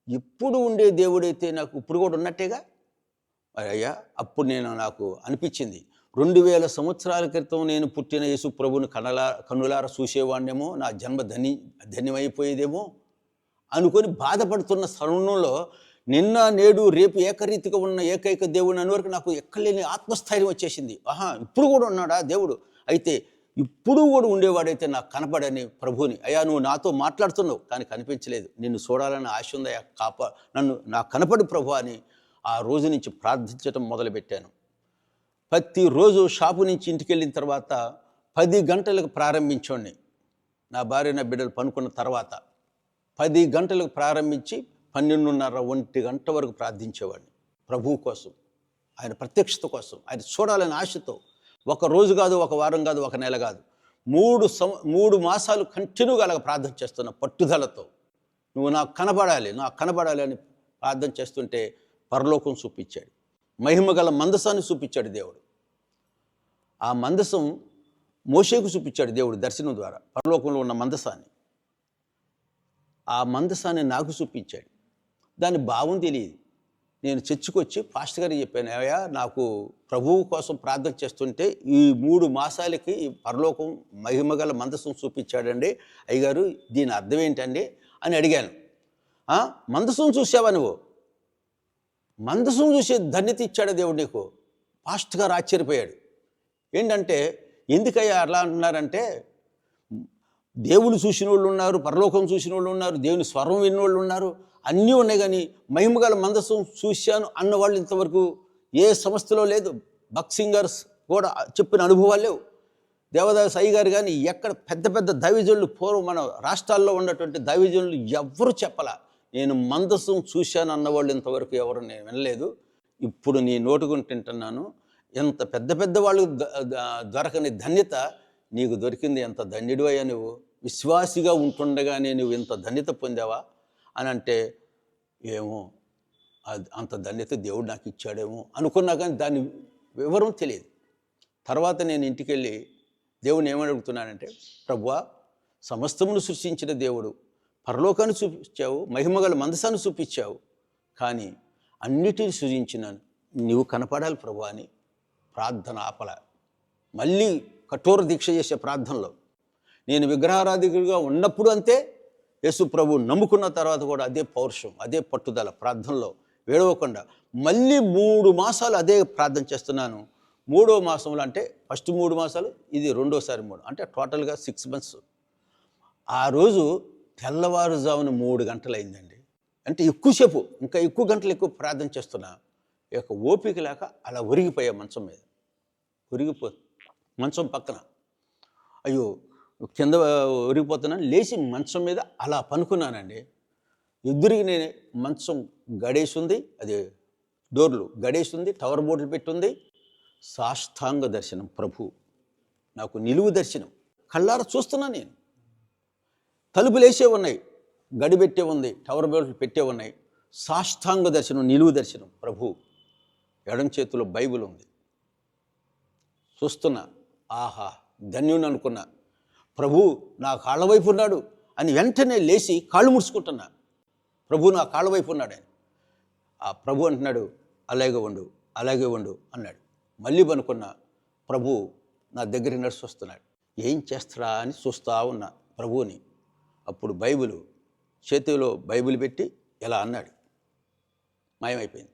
ఎప్పుడు ఉండే దేవుడైతే నాకు ఇప్పుడు కూడా ఉన్నట్టేగా అయ్యా. అప్పుడు నాకు అనిపించింది, 2000 సంవత్సరాల క్రితం నేను పుట్టిన యేసు ప్రభుని కనులార చూసేవాడినేమో, నా జన్మ ధన్యమైపోయేదేమో అనుకొని బాధపడుతున్న సమయంలో నిన్న నేడు రేపు ఏకరీతిగా ఉన్న ఏకైక దేవుని అనే వరకు నాకు ఎక్కలేని ఆత్మస్థైర్యం వచ్చేసింది. ఇప్పుడు కూడా ఉన్నాడా దేవుడు? అయితే ఇప్పుడు కూడా ఉండేవాడైతే నాకు కనపడని ప్రభుని, అయ్యా నువ్వు నాతో మాట్లాడుతున్నావు కానీ కనిపించలేదు, నిన్ను చూడాలని ఆశ ఉందయ్యా, నాకు కనపడి ప్రభు అని ఆ రోజు నుంచి ప్రార్థించడం మొదలుపెట్టాను. ప్రతిరోజు షాపు నుంచి ఇంటికి వెళ్ళిన తర్వాత 10 గంటలకు ప్రారంభించండి. నా భార్య నా బిడ్డలు పనుకున్న తర్వాత 10 గంటలకు ప్రారంభించి 12:30 1 గంట వరకు ప్రార్థించేవాడిని ప్రభువు కోసం, ఆయన ప్రత్యక్షత కోసం, ఆయన చూడాలని ఆశతో. ఒక రోజు కాదు, ఒక వారం కాదు, ఒక నెల కాదు, 3 మాసాలు కంటిన్యూగా అలాగ ప్రార్థన చేస్తున్న పట్టుదలతో. నువ్వు నాకు కనబడాలి అని ప్రార్థన చేస్తుంటే పరలోకం చూపించాడు, మహిమగల మందసాన్ని చూపించాడు దేవుడు. ఆ మందసం మోషేకు చూపించాడు దేవుడు దర్శనం ద్వారా, పరలోకంలో ఉన్న మందసాన్ని. ఆ మందసాన్ని నాకు చూపించాడు. దాని భావం తెలియదు. నేను చర్చికి వచ్చి పాస్టర్ గారికి చెప్పాను, అయ్యా నాకు ప్రభువు కోసం ప్రార్థన చేస్తుంటే ఈ 3 మాసాలకి ఈ పరలోకం మహిమగల మందసం చూపించాడండి అయ్యగారు, దీని అర్థం ఏంటండి అని అడిగాను. మందసం చూసావా నువ్వు? మందసం చూసే ధన్యత ఇచ్చాడు దేవుడు నీకు? పాస్టర్ గారు ఆశ్చర్యపోయాడు. ఏంటంటే, ఎందుకయ్యా అట్లా అంటున్నారంటే, దేవుడు చూసిన వాళ్ళు ఉన్నారు, పరలోకం చూసిన వాళ్ళు ఉన్నారు, దేవుని స్వరం విన్న వాళ్ళు ఉన్నారు, అన్నీ ఉన్నాయి, కానీ మహిమగల మందసం చూశాను అన్నవాళ్ళు ఇంతవరకు ఏ సంస్థలో లేదు. భక్త్ సింగర్స్ కూడా చెప్పిన అనుభవాలు లేవు. దేవదాస్ అయ్య గారు కానీ ఎక్కడ పెద్ద పెద్ద దైవజనులు పూర్వం మన రాష్ట్రాల్లో ఉన్నటువంటి దైవజనులు ఎవ్వరు చెప్పలా. నేను మందసం చూశాను అన్నవాళ్ళు ఇంతవరకు ఎవరు నేను వినలేదు. ఇప్పుడు నీ నోటుకుని తింటున్నాను. ఎంత పెద్ద పెద్ద వాళ్ళు దొరకని ధన్యత నీకు దొరికింది. ఎంత ధన్యుడు అయ్యా నువ్వు. విశ్వాసిగా ఉంటుండగానే నువ్వు ఇంత ధన్యత పొందావా అని అంటే, ఏమో అంత ధన్యత దేవుడు నాకు ఇచ్చాడేమో అనుకున్నా, కానీ దాని వివరం తెలియదు. తర్వాత నేను ఇంటికి వెళ్ళి దేవుని ఏమని అడుగుతున్నానంటే, ప్రభువా, సమస్తమును సృష్టించిన దేవుడు, పరలోకాన్ని చూపించావు, మహిమగల మందసాన్ని చూపించావు, కానీ అన్నిటిని సృజించినాను, నీవు కనపడాలి ప్రభువా అని ప్రార్థన ఆపల. మళ్ళీ కఠోర దీక్ష చేసే ప్రార్థనలో నేను విగ్రహారాధికుడిగా ఉన్నప్పుడు అంతే, యేసు ప్రభు నమ్ముకున్న తర్వాత కూడా అదే పౌరుషం, అదే పట్టుదల ప్రార్థనలో వేడవకుండా మళ్ళీ 3 మాసాలు అదే ప్రార్థన చేస్తున్నాను. 3వ మాసంలో అంటే ఫస్ట్ 3 మాసాలు, ఇది రెండోసారి 3, అంటే టోటల్గా 6 months. ఆ రోజు తెల్లవారుజామున 3 గంటలు అయిందండి. అంటే ఎక్కువసేపు, ఇంకా ఎక్కువ గంటలు ఎక్కువ ప్రార్థన చేస్తున్నా. ఇక ఓపిక లేక అలా ఒరిగిపోయా మంచం మీద. మంచం పక్కన అయ్యో కింద ఒరిగిపోతున్నాను. లేచి మంచం మీద అలా పనుకున్నానండి. ఎదురుగా నేను మంచం గడేసి ఉంది, అది డోర్లు గడేసి ఉంది, టవర్ బోర్డులు పెట్టుంది. సాష్టాంగ దర్శనం, ప్రభు నాకు నిలువు దర్శనం, కళ్ళారా చూస్తున్నా నేను. తలుపులు వేసే ఉన్నాయి, గడి పెట్టే ఉంది, టవర్ బోర్డులు పెట్టే ఉన్నాయి. సాష్టాంగ దర్శనం, నిలువు దర్శనం, ప్రభు. ఎడం చేతిలో బైబిల్ ఉంది, చూస్తున్నా. ఆహా, ధన్యుని అనుకున్నా. ప్రభు నా కాళ్ళ వైపు ఉన్నాడు అని వెంటనే లేచి కాళ్ళు ముడుచుకుంటున్నా. ప్రభు నా కాళ్ళ వైపు ఉన్నాడని. ఆ ప్రభు అంటున్నాడు, అలాగే ఉండు, అలాగే ఉండు అన్నాడు. మళ్ళీ అనుకున్నా, ప్రభు నా దగ్గరికి నడిచి వస్తున్నాడు, ఏం చేస్తాడా అని చూస్తూ ఉన్నా ప్రభువుని. అప్పుడు చేతిలో బైబిల్ పెట్టి ఇలా అన్నాడు, మాయమైపోయింది.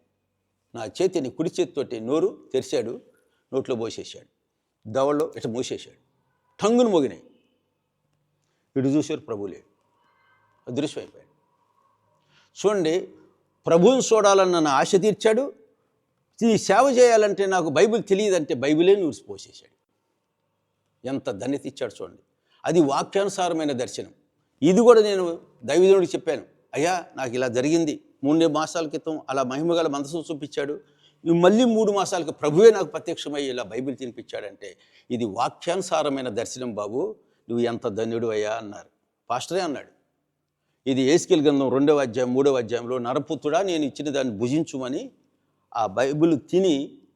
నా చేతిని కుడి చేతితోటి నోరు తెరిచాడు, నోట్లో పోసేసాడు, దవల్లో ఇట్లా మూసేశాడు. టంగును మోగినాయి. ఇటు చూశారు, ప్రభు లేడు, అదృశ్యమైపోయాడు. చూడండి, ప్రభువుని చూడాలన్న నా ఆశ తీర్చాడు. ఈ సేవ చేయాలంటే నాకు బైబిల్ తెలియదంటే బైబిలే నూరిసి పోసేశాడు. ఎంత ధన్యత ఇచ్చాడు చూడండి. అది వాక్యానుసారమైన దర్శనం. ఇది కూడా నేను దైవజనుడికి చెప్పాను, అయ్యా నాకు ఇలా జరిగింది. 3 మాసాల క్రితం అలా మహిమగల మందసం చూపించాడు. మళ్ళీ 3 మాసాలకు ప్రభువే నాకు ప్రత్యక్షమై ఇలా బైబిల్ తినిపించాడంటే ఇది వాక్యానుసారమైన దర్శనం బాబు, నువ్వు ఎంత ధన్యుడు అయ్యా అన్నారు. పాస్టరే అన్నాడు. ఇది యేస్కేలు గ్రంథం 2వ అధ్యాయం 3వ అధ్యాయంలో, నరపుత్రుడా నేను ఇచ్చిన దాన్ని భుజించుమని ఆ బైబిల్ తిని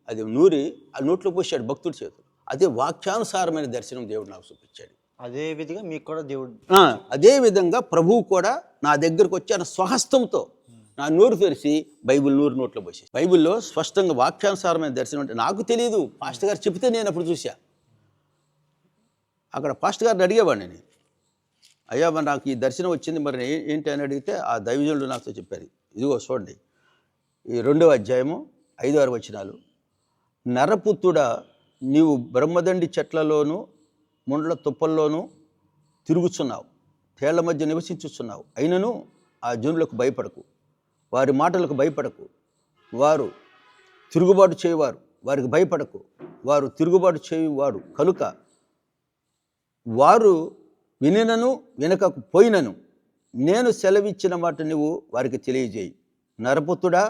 అది నూరి ఆ నోట్లో పోసాడు భక్తుడి చేతులు. అదే వాక్యానుసారమైన దర్శనం దేవుడు నాకు చూపించాడు. అదే విధంగా మీకు కూడా దేవుడు, అదే విధంగా ప్రభువు కూడా నా దగ్గరకు వచ్చి ఆయన స్వహస్తంతో నా నోరు తెరిచి బైబిల్ నోట్లో పోసేసి, బైబిల్లో స్పష్టంగా వాక్యానుసారమైన దర్శనం అంటే నాకు తెలియదు, పాస్టర్ గారు చెప్తే నేను అప్పుడు చూసా. అక్కడ పాస్టర్ గారిని అడిగేవాడిని నేను, అయ్యా మరి నాకు ఈ దర్శనం వచ్చింది, మరి ఏంటి అని అడిగితే ఆ దైవజనుడు నాతో చెప్పారు. ఇదిగో చూడండి, ఈ 2వ అధ్యాయము 5-6 వచనాలు. నరపుత్రుడా నీవు బ్రహ్మదండి చెట్లలోనూ ముండ్ల తుప్పల్లోనూ తిరుగుచున్నావు, తేళ్ల మధ్య నివసించుచున్నావు. అయినను ఆ జనులకు భయపడకు, వారి మాటలకు భయపడకు. వారు తిరుగుబాటు చేయవారు, వారికి భయపడకు. వారు తిరుగుబాటు చేయువారు కనుక వారు వినినను వినకపోయినను నేను సెలవిచ్చిన మాట నువ్వు వారికి తెలియజేయి. నరపుత్రుడా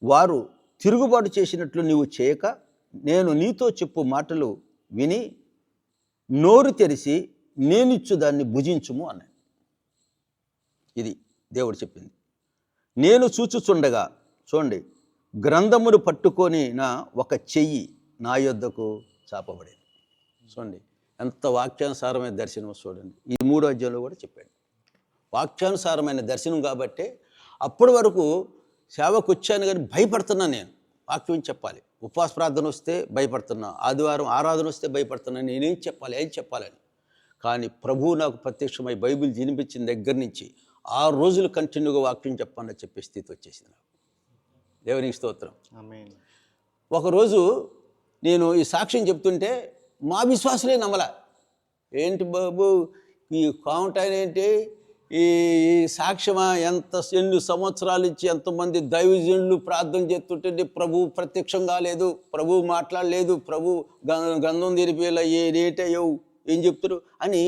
వారు తిరుగుబాటు చేసినట్లు నీవు చేయక నేను నీతో చెప్పు మాటలు విని నోరు తెరిచి నేనిచ్చు దాన్ని భుజించుము అన్నాడు. ఇది దేవుడు చెప్పింది. నేను చూచుచుండగా చూడండి, గ్రంథమును పట్టుకొని నా ఒక చెయ్యి నా యొద్దకు చాపబడేది. చూడండి ఎంత వాక్యానుసారమైన దర్శనం చూడండి. ఈ 3వ అధ్యాయంలో కూడా చెప్పాడు వాక్యానుసారమైన దర్శనం. కాబట్టి అప్పటి వరకు సేవకు వచ్చాను కానీ భయపడుతున్నా. నేను వాక్యం చెప్పాలి, ఉపవాస ప్రార్థన వస్తే భయపడుతున్నా, ఆదివారం ఆరాధన వస్తే భయపడుతున్నా, నేనేం చెప్పాలి ఏం చెప్పాలని. కానీ ప్రభువు నాకు ప్రత్యక్షమై బైబిల్ వినిపించిన దగ్గర నుంచి 6 రోజులు కంటిన్యూగా వాక్యం చెప్పాలని చెప్పే స్థితి వచ్చేసింది నాకు. దేవునికి స్తోత్రం. ఆమేన్. ఒకరోజు నేను ఈ సాక్ష్యం చెప్తుంటే మా విశ్వాసులే నమ్మలా. ఏంటి బాబు ఈ కాంటాయన ఏంటి, ఈ సాక్ష్యమా ఎన్ని సంవత్సరాల నుంచి ఎంతమంది దైవజనులు ప్రార్థన చేస్తుంటే ప్రభు ప్రత్యక్షం కాలేదు, ప్రభు మాట్లాడలేదు, ప్రభు గంధం తెరిపేలా ఏటయ్యవు ఏం చెప్తారు అని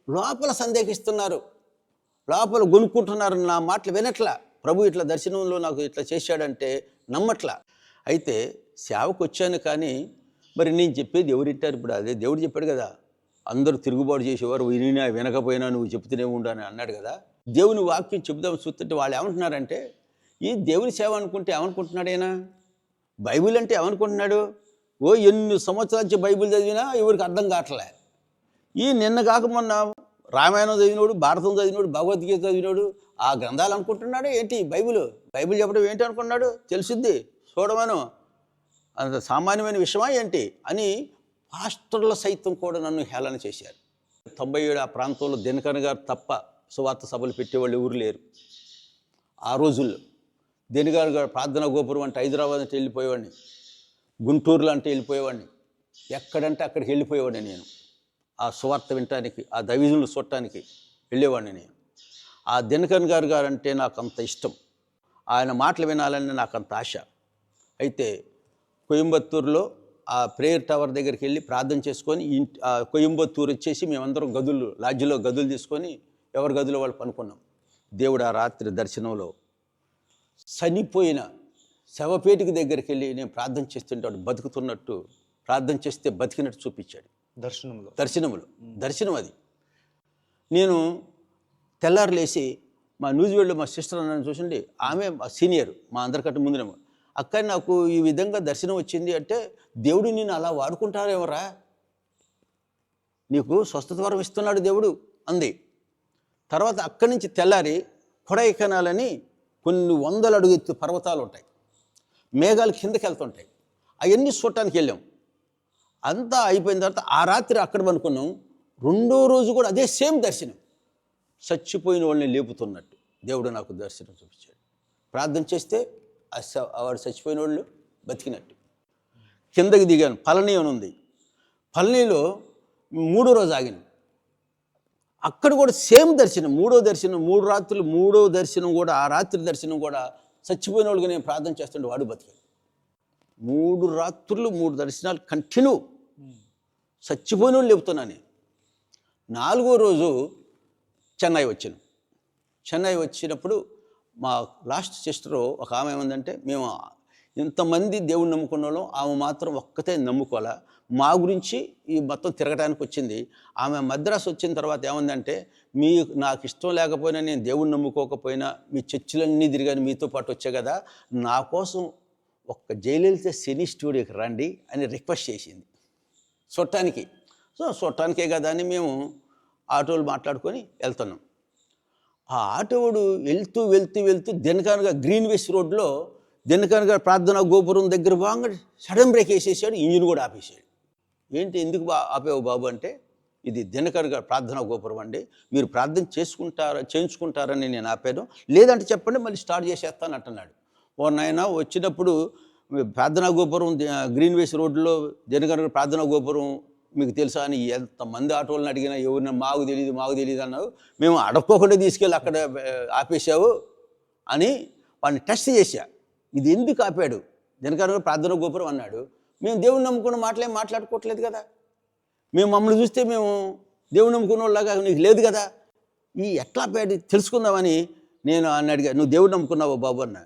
లోపల సందేహిస్తున్నారు, లోపల గొనుక్కుంటున్నారు. నా మాటలు వినట్లా. ప్రభు ఇట్లా దర్శనంలో నాకు ఇట్లా చేశాడంటే నమ్మట్లా. అయితే సేవకు వచ్చాను కానీ మరి నేను చెప్పేది ఎవరింటారు? ఇప్పుడు అదే దేవుడు చెప్పాడు కదా, అందరూ తిరుగుబాటు చేసేవారు, వినినా వినకపోయినా నువ్వు చెప్తూనే ఉండు అని అన్నాడు కదా. దేవుని వాక్యం చెబుదాం చూస్తుంటే వాళ్ళు ఏమంటున్నారంటే, ఈ దేవుని సేవ అనుకుంటే ఏమనుకుంటున్నాడైనా? బైబిల్ అంటే ఏమనుకుంటున్నాడు? ఎన్ని సంవత్సరాల నుంచి బైబిల్ చదివినా ఎవరికి అర్థం కావట్లే. ఈ నిన్న కాక మొన్న రామాయణం చదివినోడు, భారతం చదివినోడు, భగవద్గీత చదివినోడు ఆ గ్రంథాలు అనుకుంటున్నాడు ఏంటి? బైబిల్ చెప్పడం ఏంటి అనుకున్నాడు? తెలిసిద్ది చూడమను, అంత సామాన్యమైన విషయమా ఏంటి అని పాస్టర్ల సైతం కూడా నన్ను హేళన చేశారు. 97 ఆ ప్రాంతంలో దినకర్ గారు తప్ప సువార్త సభలు పెట్టేవాళ్ళు ఎవరు లేరు ఆ రోజుల్లో. దినకర్ గారు ప్రార్థనా గోపురం అంటే హైదరాబాద్ అంటే వెళ్ళిపోయేవాడిని, గుంటూరులో అంటే వెళ్ళిపోయేవాడిని, ఎక్కడంటే అక్కడికి వెళ్ళిపోయేవాడిని నేను. ఆ సువార్త వినటానికి, ఆ దైవజనులు చూడటానికి వెళ్ళేవాడిని నేను. ఆ దినకర్ గారు అంటే నాకు అంత ఇష్టం, ఆయన మాటలు వినాలని నాకు అంత ఆశ. అయితే కోయంబత్తూరులో ఆ ప్రేయర్ టవర్ దగ్గరికి వెళ్ళి ప్రార్థన చేసుకొని కోయంబత్తూరు వచ్చేసి మేమందరం లాడ్జిలో గదులు తీసుకొని ఎవరి గదిలో వాళ్ళు పనుకున్నాం. దేవుడు ఆ రాత్రి దర్శనంలో చనిపోయిన శవపేటికి దగ్గరికి వెళ్ళి నేను ప్రార్థన చేస్తుంటే వాడు బతుకుతున్నట్టు, ప్రార్థన చేస్తే బతికినట్టు చూపించాడు దర్శనం అది. నేను తెల్లారు లేచి మా న్యూజిలాండ్లో మా సిస్టర్ అన్నని చూసిండి, ఆమె సీనియర్ మా అందరికంటే ముందునేమో, అక్క నాకు ఈ విధంగా దర్శనం వచ్చింది అంటే దేవుడు నిన్ను అలా వాడుకుంటారేమరా, నీకు స్వస్థత వరం ఇస్తున్నాడు దేవుడు అంది. తర్వాత అక్కడి నుంచి తెల్లారి కొడైకెనాలని కొన్ని 100 అడుగు ఎత్తు పర్వతాలు ఉంటాయి, మేఘాలు కిందకి వెళ్తుంటాయి, అవన్నీ చూడటానికి వెళ్ళాం. అంతా అయిపోయిన తర్వాత ఆ రాత్రి అక్కడ పనుకున్నాం. 2వ రోజు కూడా అదే సేమ్ దర్శనం, చచ్చిపోయిన వాళ్ళని లేపుతున్నట్టు దేవుడు నాకు దర్శనం చూపించాడు. ప్రార్థన చేస్తే వాడు చచ్చిపోయిన వాళ్ళు బతికినట్టు. కిందకి దిగాను, పళని అని ఉంది, పళనిలో 3వ రోజు ఆగినాం. అక్కడ కూడా సేమ్ దర్శనం, 3వ దర్శనం, 3 రాత్రులు 3వ దర్శనం కూడా, ఆ రాత్రి దర్శనం కూడా చచ్చిపోయిన వాళ్ళకి నేను ప్రార్థన చేస్తుంటే వాడు బతికాడు. 3 రాత్రులు 3 దర్శనాలు కంటిన్యూ, చచ్చిపోయిన వాళ్ళు లేపుతున్నా నేను. 4వ రోజు చెన్నై వచ్చినప్పుడు మా లాస్ట్ సిస్టరు ఒక ఆమె ఏమందంటే, మేము ఇంతమంది దేవుణ్ణి నమ్ముకున్న వాళ్ళం, ఆమె మాత్రం ఒక్కతే నమ్ముకోవాలా, మా గురించి ఈ మొత్తం తిరగడానికి వచ్చింది. ఆమె మద్రాసు వచ్చిన తర్వాత ఏమందంటే, నాకు ఇష్టం లేకపోయినా, నేను దేవుణ్ణి నమ్ముకోకపోయినా మీ చర్చిలన్నీ తిరిగాను, మీతో పాటు వచ్చా కదా, నా కోసం ఒక్క జయలలిత సినీ స్టూడియోకి రండి అని రిక్వెస్ట్ చేసింది చూడటానికి. చూడటానికే కదా అని మేము ఆటోలు మాట్లాడుకొని వెళ్తున్నాం. ఆ ఆటోడు వెళ్తూ దినకర్ గారు గ్రీన్వేస్ రోడ్లో దినకర్ గారు ప్రార్థనా గోపురం దగ్గర బాగా సడన్ బ్రేక్ వేసేసాడు, ఇంజిన్ కూడా ఆపేసాడు. ఏంటి ఎందుకు ఆపేవు బాబు అంటే, ఇది దినకర్ గారు ప్రార్థనా గోపురం అండి, మీరు ప్రార్థన చేయించుకుంటారని నేను ఆపాను, లేదంటే చెప్పండి మళ్ళీ స్టార్ట్ చేసేస్తాను అంటున్నాడు. ఓ నాయన వచ్చినప్పుడు ప్రార్థనా గోపురం గ్రీన్వేస్ రోడ్లో దినకర్ గారు ప్రార్థనా గోపురం మీకు తెలుసా అని ఎంతమంది ఆటోలను అడిగినా ఎవరిన మాకు తెలియదు అన్నావు, మేము అడక్కోకుండా తీసుకెళ్ళి అక్కడ ఆపేసావు అని వాడిని టెస్ట్ చేశా. ఇది ఎందుకు ఆపాడు? దినకర్ గారు ప్రార్థన గోపురం అన్నాడు, మేము దేవుని నమ్ముకున్న మాటలేం మాట్లాడుకోవట్లేదు కదా, మమ్మల్ని చూస్తే మేము దేవుని నమ్ముకున్న వాళ్ళలాగా నీకు లేదు కదా, ఈ ఎట్లా ఆపాడు తెలుసుకుందామని నేను అని అడిగా. నువ్వు దేవుడు నమ్ముకున్నావా బాబు అన్నా.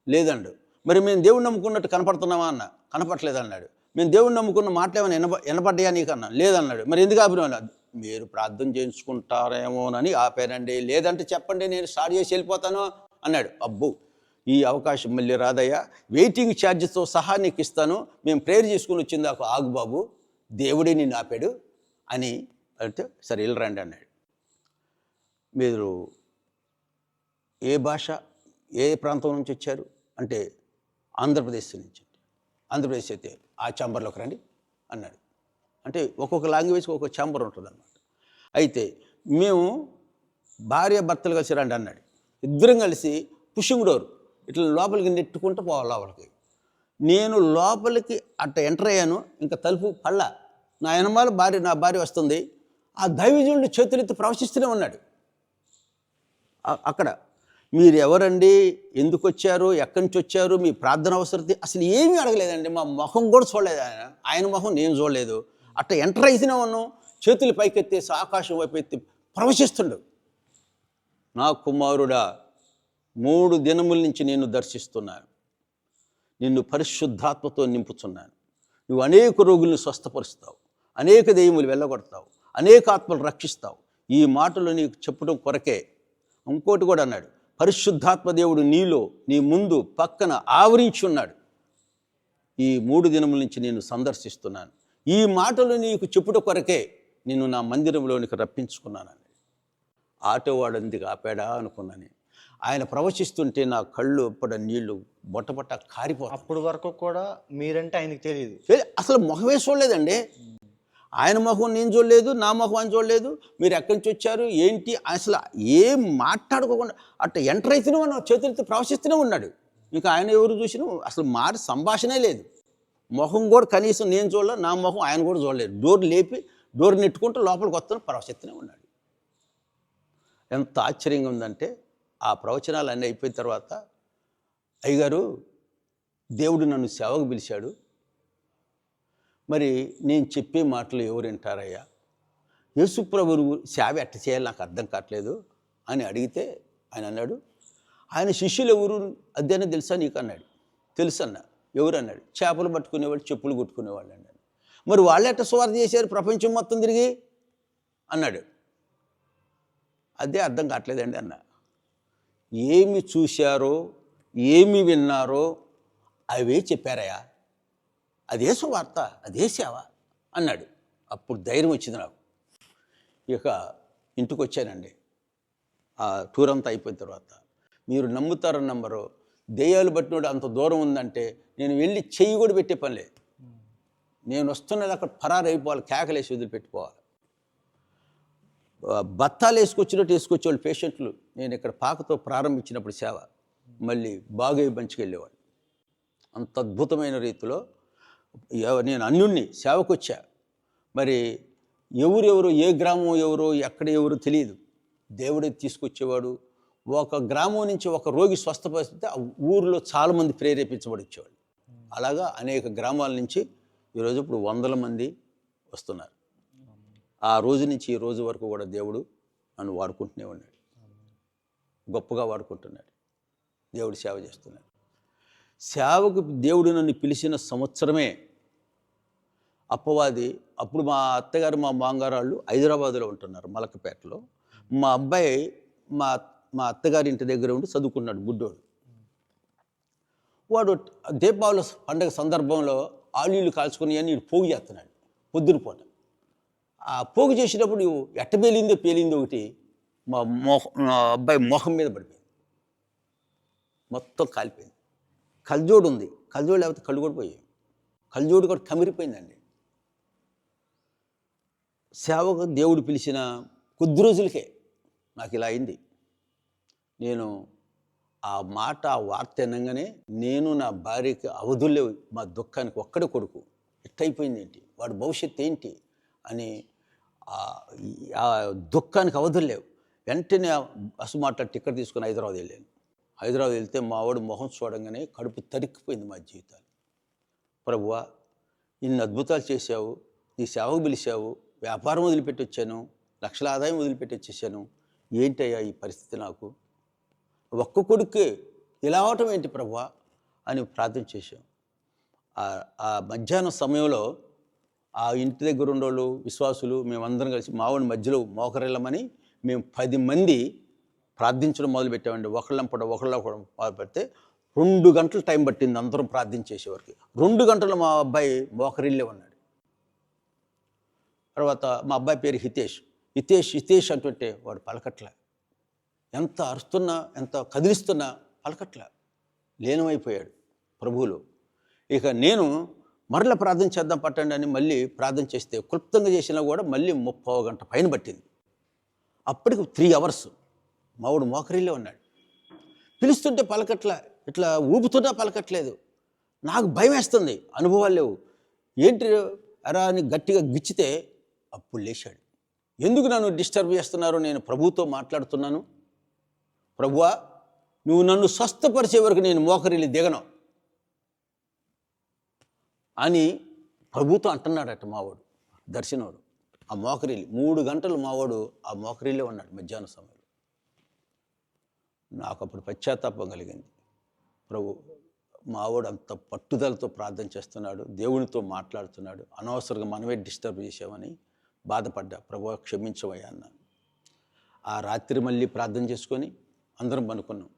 లేదండు. మరి మేము దేవుడు నమ్ముకున్నట్టు కనపడుతున్నావా అన్న. కనపడలేదు అన్నాడు. మేము దేవుడిని నమ్ముకున్న మాటలేమన్నా వినపడ్డాయా నీకన్నా. లేదన్నాడు. మరి ఎందుకు ఆపిన? మీరు ప్రార్థన చేయించుకుంటారేమోనని ఆపానండి, లేదంటే చెప్పండి నేను స్టార్ట్ చేసి వెళ్ళిపోతాను అన్నాడు. అబ్బో ఈ అవకాశం మళ్ళీ రాదయ్యా, వెయిటింగ్ ఛార్జెస్తో సహా నీకు ఇస్తాను, మేము ప్రేయర్ చేసుకుని వచ్చింది నాకు ఆగు బాబు, దేవుడే నిన్ను ఆపాడు అని అంటే సరే వెళ్ళరండి అన్నాడు. మీరు ఏ భాష ఏ ప్రాంతం నుంచి వచ్చారు అంటే ఆంధ్రప్రదేశ్ నుంచి. ఆంధ్రప్రదేశ్ అయితే ఆ ఛాంబర్లోకి రండి అన్నాడు. అంటే ఒక్కొక్క లాంగ్వేజ్కి ఒక్కొక్క ఛాంబర్ ఉంటుంది అన్నమాట. అయితే మేము భార్య భర్తలు కలిసి రండి అన్నాడు. ఇద్దరం కలిసి పుషింగ్ డోర్ ఇట్లా లోపలికి నెట్టుకుంటూ పోవాలి లోపలికి. నేను లోపలికి అట్ట ఎంటర్ అయ్యాను, ఇంకా తలుపు పళ్ళ. నా వెనమాల నా భార్య వస్తుంది. ఆ దైవజనుడు చేతులెత్తి ప్రవశిస్తూనే ఉన్నాడు. అక్కడ మీరు ఎవరండి, ఎందుకు వచ్చారు, ఎక్కడి నుంచి వచ్చారు, మీ ప్రార్థన అవసరం అసలు ఏమీ అడగలేదండి. మా మొహం కూడా చూడలేదు ఆయన మొహం నేను చూడలేదు. అట్లా ఎంటర్ అయితేనే ఉన్నాం, చేతులు పైకెత్తేసి ఆకాశం వైపు ఎత్తి ప్రవశిస్తుండు. నా కుమారుడా, 3 దినముల నుంచి నేను దర్శిస్తున్నాను, నిన్ను పరిశుద్ధాత్మతో నింపుతున్నాను, నువ్వు అనేక రోగులను స్వస్థపరుస్తావు, అనేక దెయ్యములు వెళ్ళగొడతావు, అనేక ఆత్మలు రక్షిస్తావు. ఈ మాటలు నీకు చెప్పడం కొరకే. ఇంకోటి కూడా అన్నాడు, పరిశుద్ధాత్మ దేవుడు నీలో, నీ ముందు పక్కన ఆవరించి ఉన్నాడు. ఈ 3 దినముల నుంచి నేను సందర్శిస్తున్నాను. ఈ మాటలు నీకు చెప్పుట కొరకే నిన్ను నా మందిరంలోనికి రప్పించుకున్నానని. ఆటో వాడు ఎందుకు ఆపాడా అనుకున్నాను. ఆయన ప్రవచిస్తుంటే నా కళ్ళు పడ నీళ్లు బొట్టబొట్ట కారిపోతాయి. అప్పటి వరకు కూడా మీరంటే ఆయనకి తెలియదు, అసలు మొహమే చూడలేదండి. ఆయన మొహం నేను చూడలేదు, నా మొహం ఆయన చూడలేదు. మీరు ఎక్కడి నుంచి వచ్చారు ఏంటి అసలు ఏం మాట్లాడుకోకుండా అట్లా ఎంటర్ అయితేనే మనం చేతులతో ప్రవశిస్తూనే ఉన్నాడు. ఇంకా ఆయన ఎవరు చూసినా అసలు మాట సంభాషణే లేదు. మొహం కూడా కనీసం నేను చూడలేదు, నా మొహం ఆయన కూడా చూడలేదు. డోర్ లేపి డోర్ నెట్టుకుంటూ లోపలికి వస్తాను ప్రవశిస్తూనే ఉన్నాడు. ఎంత ఆశ్చర్యంగా ఉందంటే ఆ ప్రవచనాలు అన్నీ అయిపోయిన తర్వాత, అయ్యగారు దేవుడు నన్ను సేవకు పిలిచాడు, మరి నేను చెప్పే మాటలు ఎవరు వింటారయ్యా, యేసుప్రభు సేవ ఎట్ట చేయాలి నాకు అర్థం కావట్లేదు అని అడిగితే ఆయన అన్నాడు, ఆయన శిష్యులు ఎవరు అదేనా తెలుసా నీకు అన్నాడు. తెలుసు అన్న. ఎవరు అన్నాడు, చేపలు పట్టుకునేవాళ్ళు, చెప్పులు కొట్టుకునేవాళ్ళు అన్నాడు. మరి వాళ్ళు ఎట్ట సువార్త చేశారు ప్రపంచం మొత్తం తిరిగి అన్నాడు. అదే అర్థం కావట్లేదండి అన్న. ఏమి చూశారో ఏమి విన్నారో అవే చెప్పారయ్యా, అదే సువార్త, అదే సేవ అన్నాడు. అప్పుడు ధైర్యం వచ్చింది నాకు. ఇక ఇంటికి వచ్చానండి. ఆ టూర్ అంతా అయిపోయిన తర్వాత మీరు నమ్ముతారో నమ్మరో, దెయ్యాలు పట్టినోడు అంత దూరం ఉందంటే నేను వెళ్ళి చెయ్యి కూడా పెట్టే పని లేదు. నేను వస్తున్నది అక్కడ పరారు అయిపోవాలి, కేకలేసి వదిలిపెట్టుకోవాలి. బత్తాలు వేసుకొచ్చినట్టు వేసుకొచ్చేవాళ్ళు పేషెంట్లు. నేను ఇక్కడ పాకతో ప్రారంభించినప్పుడు సేవ మళ్ళీ బాగా మంచిగా వెళ్ళేవాళ్ళు. అంత అద్భుతమైన రీతిలో నేను అన్యుణ్ణి సేవకు వచ్చా. మరి ఎవరెవరు, ఏ గ్రామం ఎవరో, ఎక్కడ ఎవరో తెలియదు. దేవుడే తీసుకొచ్చేవాడు. ఒక గ్రామం నుంచి ఒక రోగి స్వస్థపరిస్తే ఆ ఊరిలో చాలామంది ప్రేరేపించబడి వచ్చేవాళ్ళు. అలాగా అనేక గ్రామాల నుంచి ఈరోజు ఇప్పుడు 100 మంది వస్తున్నారు. ఆ రోజు నుంచి ఈ రోజు వరకు కూడా దేవుడు నన్ను వాడుకుంటూనే ఉన్నాడు, గొప్పగా వాడుకుంటున్నాడు. దేవుడు సేవ చేస్తున్నాడు. సేవకు దేవుడు నన్ను పిలిచిన సంవత్సరమే అప్పవాది, అప్పుడు మా అత్తగారు మా మామగారు వాళ్ళు హైదరాబాదులో ఉంటున్నారు, మలకపేటలో. మా అబ్బాయి మా అత్తగారి ఇంటి దగ్గర ఉండి చదువుకున్నాడు, గుడ్డోడు. వాడు దీపావళి పండగ సందర్భంలో ఆలీలు కాల్చుకుని అని పోగు చేస్తున్నాడు పొద్దున పూట. ఆ పోగు చేసేటప్పుడు ఎట్ట పేలిందో ఒకటి మా అబ్బాయి మొహం మీద పడిపోయింది, మొత్తం కాలిపోయింది. కళ్ళజోడు ఉంది, కళ్ళజోడు లేకపోతే కళ్ళు కూడా పోయాయి, కళ్ళజోడు కూడా కమిరిపోయిందండి. సేవకు దేవుడు పిలిచిన కొద్ది రోజులకే నాకు ఇలా అయింది. నేను ఆ మాట, ఆ వార్త వినగానే నేను నా భార్యకి అవధుల్లేవు. మా దుఃఖానికి ఒక్కడే కొడుకు, ఎట్టయిపోయింది ఏంటి, వాడి భవిష్యత్తు ఏంటి అని ఆ దుఃఖానికి అవధుల్లేవు. వెంటనే బస్సు మాట్లాడి టికెట్ తీసుకుని హైదరాబాద్ వెళ్ళాను. హైదరాబాద్ వెళ్తే మా వాడు మొహం చూడంగానే కడుపు తరిక్కిపోయింది మా జీవితాలు. ప్రభువా, ఇన్ని అద్భుతాలు చేశావు, నీ సేవకు పిలిచావు, వ్యాపారం వదిలిపెట్టి వచ్చాను, లక్షల ఆదాయం వదిలిపెట్టి వచ్చేసాను, ఏంటయ్యా ఈ పరిస్థితి, నాకు ఒక్క కొడుకే ఇలా అవటం ఏంటి ప్రభువా అని ప్రార్థన చేశాం. ఆ మధ్యాహ్నం సమయంలో ఆ ఇంటి దగ్గర ఉండేవాళ్ళు విశ్వాసులు మేమందరం కలిసి మావాడి మధ్యలో మోకరిల్లమని మేము 10 మంది ప్రార్థించడం మొదలుపెట్టామండి. ఒకళ్ళం మొదలు పెడితే 2 గంటలు టైం పట్టింది అందరం ప్రార్థించేసేవారికి. 2 గంటలు మా అబ్బాయి మోకరిల్లే ఉన్నాడు. తర్వాత మా అబ్బాయి పేరు హితేష్ అంటుంటే వాడు పలకట్ల, ఎంత అరుస్తున్నా ఎంత కదిలిస్తున్నా పలకట్ల, లీనమైపోయాడు ప్రభువులో. ఇక నేను మరలా ప్రార్థన చేద్దాం పట్టండి అని మళ్ళీ ప్రార్థన చేస్తే క్లుప్తంగా చేసినా కూడా మళ్ళీ 30 గంట పైన పట్టింది. అప్పటికి 3 అవర్స్ మావాడు మోకరిల్లే ఉన్నాడు. పిలుస్తుంటే పలకట్ల, ఇట్లా ఊపుతున్నా పలకట్లేదు. నాకు భయం వేస్తుంది, అనుభవాలు లేవు. ఏంటి అరా అని గట్టిగా గిచ్చితే అప్పుడు లేచాడు. ఎందుకు నన్ను డిస్టర్బ్ చేస్తున్నారు, నేను ప్రభువుతో మాట్లాడుతున్నాను, ప్రభువా నువ్వు నన్ను స్వస్థపరిచే వరకు నేను మోకరిల్లి దిగను అని ప్రభుతో అంటున్నాడట మావాడు దర్శనంలో. ఆ మోకరిల్లి 3 గంటలు మావాడు ఆ మోకరిల్లే ఉన్నాడు మధ్యాహ్నం సమయంలో. నాకు అప్పుడు పశ్చాత్తాపం కలిగింది. ప్రభు మావాడు అంత పట్టుదలతో ప్రార్థన చేస్తున్నాడు, దేవునితో మాట్లాడుతున్నాడు, అనవసరంగా మనమే డిస్టర్బ్ చేసామని బాధపడ్డా. ప్రభు క్షమించవయ్యా అన్నాను. ఆ రాత్రి మళ్ళీ ప్రార్థన చేసుకొని అందరం పనుకున్నాం.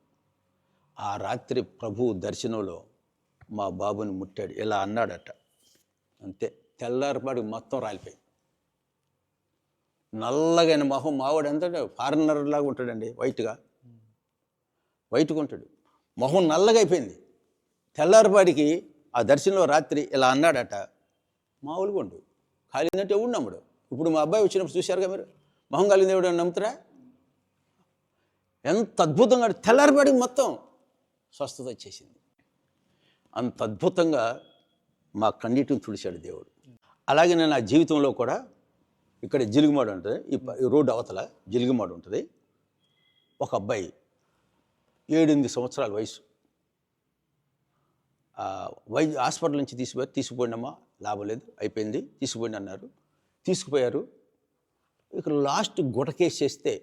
ఆ రాత్రి ప్రభు దర్శనంలో మా బాబుని ముట్టాడు, ఇలా అన్నాడట. అంతే, తెల్లారిపాడు మొత్తం రాలిపోయి నల్లగైన మొహం. మావాడు ఎంత ఫారినర్ లాగా ఉంటాడండి, వైట్గా ఉంటాడు. మొహం నల్లగా అయిపోయింది. తెల్లారిపాడికి ఆ దర్శనంలో రాత్రి ఇలా అన్నాడట. మామూలుగా ఉండు, కాలిందంటే ఎవడు నమ్ముడు. ఇప్పుడు మా అబ్బాయి వచ్చినప్పుడు చూశారుగా మీరు, మొహం కాలింది ఎవడు నమ్ముతారా? ఎంత అద్భుతంగా తెల్లారిపాడికి మొత్తం స్వస్థత వచ్చేసింది. అంత అద్భుతంగా మా కన్నీటిని తుడిచాడు దేవుడు. అలాగే నేను నా జీవితంలో కూడా ఇక్కడ జిలుగుమాడు ఉంటుంది, ఈ రోడ్డు అవతల జిలుగుమాడు ఉంటుంది. ఒక అబ్బాయి 7-8 సంవత్సరాల వయసు, హాస్పిటల్ నుంచి తీసుకుపోయినమ్మా, లాభం లేదు, అయిపోయింది, తీసుకుపోయింది అన్నారు. తీసుకుపోయారు. ఇక లాస్ట్ గుటకేసి చేస్తే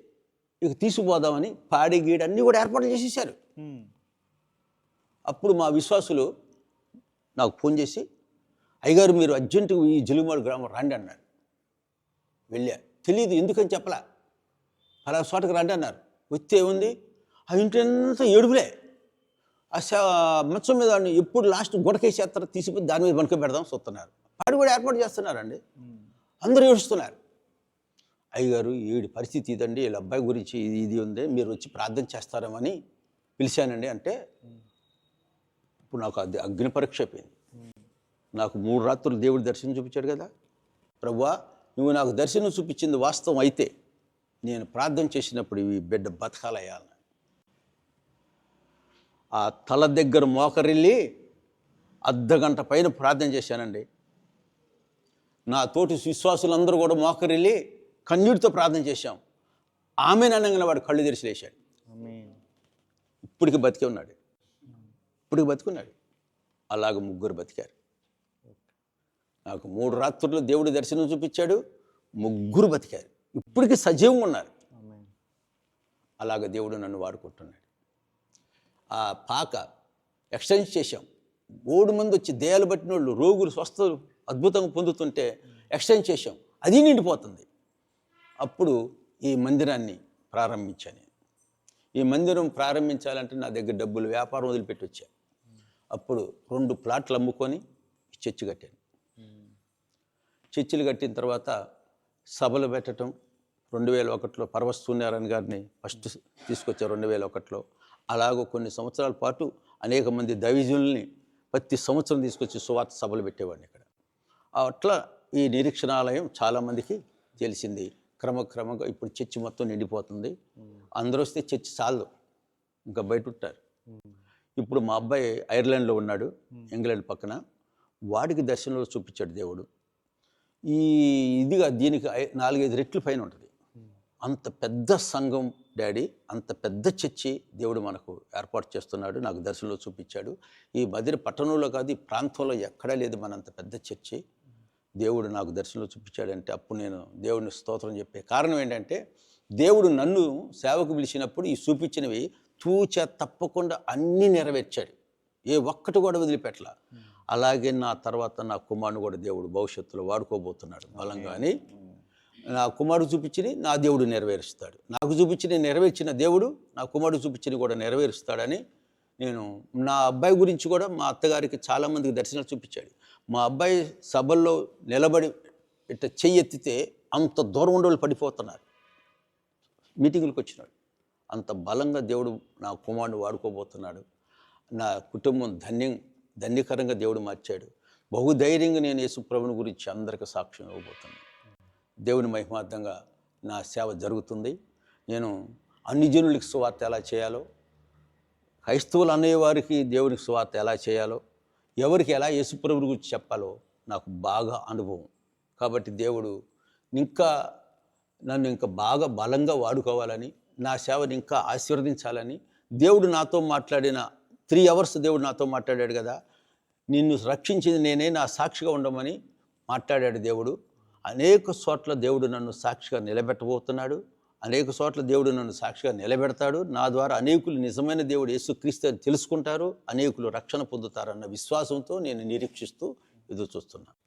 ఇక తీసుకుపోదామని పాడి గీడ అన్నీ కూడా ఏర్పాట్లు చేసేసారు. అప్పుడు మా విశ్వాసులు నాకు ఫోన్ చేసి, అయ్యగారు మీరు అర్జెంటుగా ఈ జిలుగుమాడు గ్రామం రండి అన్నారు. వెళ్ళా, తెలియదు ఎందుకని చెప్పలా, అలా చోటకి రండి అన్నారు. వస్తే ఏముంది, ఆ ఇంటింతా ఏడుపులే. ఆ మంచం మీద ఎప్పుడు లాస్ట్ గుడకేసేస్తారు, తీసుకుని దాని మీద పనుకో పెడదాం చూస్తున్నారు. పాడి కూడా ఏర్పాటు చేస్తున్నారండి, అందరూ ఏడుస్తున్నారు. అయ్యగారు ఏడు పరిస్థితి ఇదండి, వీళ్ళ అబ్బాయి గురించి ఇది ఉంది, మీరు వచ్చి ప్రార్థన చేస్తారేమని పిలిచానండి అంటే, ఇప్పుడు నాకు అది అగ్ని పరీక్ష అయిపోయింది. నాకు 3 రాత్రులు దేవుడు దర్శనం చూపించాడు కదా. ప్రభువా నువ్వు నాకు దర్శనం చూపించింది వాస్తవం అయితే నేను ప్రార్థన చేసినప్పుడు ఈ బిడ్డ బతకాలయ్యాలని ఆ తల దగ్గర మోకరిల్లి అర్ధగంట పైన ప్రార్థన చేశానండి. నా తోటి విశ్వాసులందరూ కూడా మోకరిల్లి కన్నీటితో ప్రార్థన చేశాం. ఆమె అనగానే వాడు కళ్ళు తెరిచి లేచాడు. ఇప్పటికి బతికున్నాడు. అలాగ 3 బతికారు. నాకు 3 రాత్రుల్లో దేవుడి దర్శనం చూపించాడు, 3 బతికారు, ఇప్పటికీ సజీవంగా ఉన్నారు. అలాగ దేవుడు నన్ను వాడుకుంటున్నాడు. ఆ పాక ఎక్స్టెండ్ చేశాం. 3 మంది వచ్చి దేయాలు పట్టిన వాళ్ళు, రోగులు స్వస్థలు అద్భుతంగా పొందుతుంటే ఎక్స్టెండ్ చేశాం, అది నిండిపోతుంది. అప్పుడు ఈ మందిరాన్ని ప్రారంభించాను. ఈ మందిరం ప్రారంభించాలంటే నా దగ్గర డబ్బులు, వ్యాపారం వదిలిపెట్టి వచ్చాను. అప్పుడు 2 ప్లాట్లు అమ్ముకొని చర్చి కట్టాను. చర్చిలు కట్టిన తర్వాత సభలు పెట్టడం 2001లో పర్వత సూర్యనారాయణ గారిని ఫస్ట్ తీసుకొచ్చారు 2001లో. అలాగో కొన్ని సంవత్సరాల పాటు అనేక మంది దైవజనుల్ని ప్రతి సంవత్సరం తీసుకొచ్చి సువార్త సభలు పెట్టేవాడిని ఇక్కడ. అట్లా ఈ నిరీక్షణాలయం చాలామందికి తెలిసింది. క్రమక్రమంగా ఇప్పుడు చర్చి మొత్తం నిండిపోతుంది. అందరూ వస్తే చర్చి చాలదు, ఇంకా బయట ఉంటారు. ఇప్పుడు మా అబ్బాయి ఐర్లాండ్లో ఉన్నాడు, ఇంగ్లాండ్ పక్కన. వాడికి దర్శనంలో చూపించాడు దేవుడు. ఇదిగా దీనికి 4-5 రెట్లు పైన ఉంటుంది. అంత పెద్ద సంఘం డాడీ, అంత పెద్ద చర్చి దేవుడు మనకు ఏర్పాటు చేస్తున్నాడు, నాకు దర్శనంలో చూపించాడు. ఈ మధ్య పట్టణంలో కాదు, ఈ ప్రాంతంలో ఎక్కడా లేదు మనంత పెద్ద చర్చి. దేవుడు నాకు దర్శనంలో చూపించాడంటే అప్పుడు నేను దేవుడిని స్తోత్రం చెప్పే కారణం ఏంటంటే, దేవుడు నన్ను సేవకు పిలిచినప్పుడు ఈ చూపించినవి తూచా తప్పకుండా అన్నీ నెరవేర్చాడు, ఏ ఒక్కటి కూడా వదిలిపెట్టలా. అలాగే నా తర్వాత నా కుమారుని కూడా దేవుడు భవిష్యత్తులో వాడుకోబోతున్నాడు బలంగా అని. నా కుమారుడు చూపించి నా దేవుడు నెరవేరుస్తాడు, నాకు చూపించి నెరవేర్చిన దేవుడు నా కుమారుడు చూపించి కూడా నెరవేరుస్తాడని నేను నా అబ్బాయి గురించి కూడా మా అత్తగారికి చాలామందికి దర్శనాలు చూపించాడు. మా అబ్బాయి సభల్లో నిలబడి ఇట్లా చెయ్యెత్తితే అంత దూరం ఉండేవాళ్ళు పడిపోతున్నారు. మీటింగులకు వచ్చినాడు. అంత బలంగా దేవుడు నా కుమారుడు వాడుకోబోతున్నాడు. నా కుటుంబం ధన్యకరంగా దేవుడు మార్చాడు. బహుధైర్యంగా నేను యేసు ప్రభువుని గురించి అందరికీ సాక్ష్యం ఇవ్వబోతున్నాను. దేవుని మహిమార్థంగా నా సేవ జరుగుతుంది. నేను అన్ని జనులకి సువార్త ఎలా చేయాలో, క్రైస్తవులు అనేవారికి దేవునికి సువార్త ఎలా చేయాలో, ఎవరికి ఎలా యేసు ప్రభువుని గురించి చెప్పాలో నాకు బాగా అనుభవం. కాబట్టి దేవుడు నన్ను ఇంకా బాగా బలంగా వాడుకోవాలని నా సేవని ఇంకా ఆశీర్వదించాలని దేవుడు నాతో మాట్లాడిన 3 అవర్స్ దేవుడు నాతో మాట్లాడాడు కదా, నిన్ను రక్షించింది నేనే, నా సాక్షిగా ఉండమని మాట్లాడాడు దేవుడు. అనేక చోట్ల దేవుడు నన్ను సాక్షిగా నిలబెట్టబోతున్నాడు. అనేక చోట్ల దేవుడు నన్ను సాక్షిగా నిలబెడతాడు. నా ద్వారా అనేకులు నిజమైన దేవుడు యేసుక్రీస్తు అని తెలుసుకుంటారు, అనేకులు రక్షణ పొందుతారన్న విశ్వాసంతో నేను నిరీక్షిస్తూ ఎదురు చూస్తున్నాను.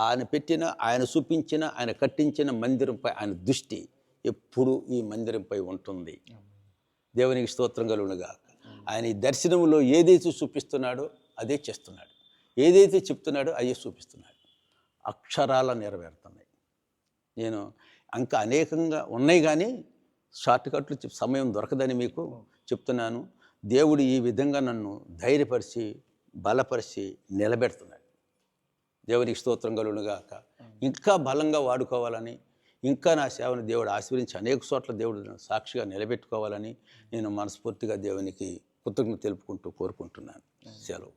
ఆయన పెట్టిన, ఆయన చూపించిన, ఆయన కట్టించిన మందిరంపై ఆయన దృష్టి ఎప్పుడు ఈ మందిరంపై ఉంటుంది. దేవునికి స్తోత్రం కలుగునుగాక. ఆయన ఈ దర్శనంలో ఏదైతే చూపిస్తున్నాడో అదే చేస్తున్నాడు, ఏదైతే చెప్తున్నాడో అదే చూపిస్తున్నాడు. అక్షరాల నెరవేరుతున్నాయి. నేను ఇంకా అనేకంగా ఉన్నాయి కానీ షార్ట్ కట్లు సమయం దొరకదని మీకు చెప్తున్నాను. దేవుడు ఈ విధంగా నన్ను ధైర్యపరిచి బలపరిచి నిలబెడుతున్నాడు. దేవునికి స్తోత్రం కలుగునుగాక. ఇంకా బలంగా వాడుకోవాలని, ఇంకా నా సేవను దేవుడు ఆశీర్వదించి అనేక చోట్ల దేవుడు నన్ను సాక్షిగా నిలబెట్టుకోవాలని నేను మనస్ఫూర్తిగా దేవునికి కృతజ్ఞత తెలుపుకుంటూ కోరుకుంటున్నాను. సెలవు.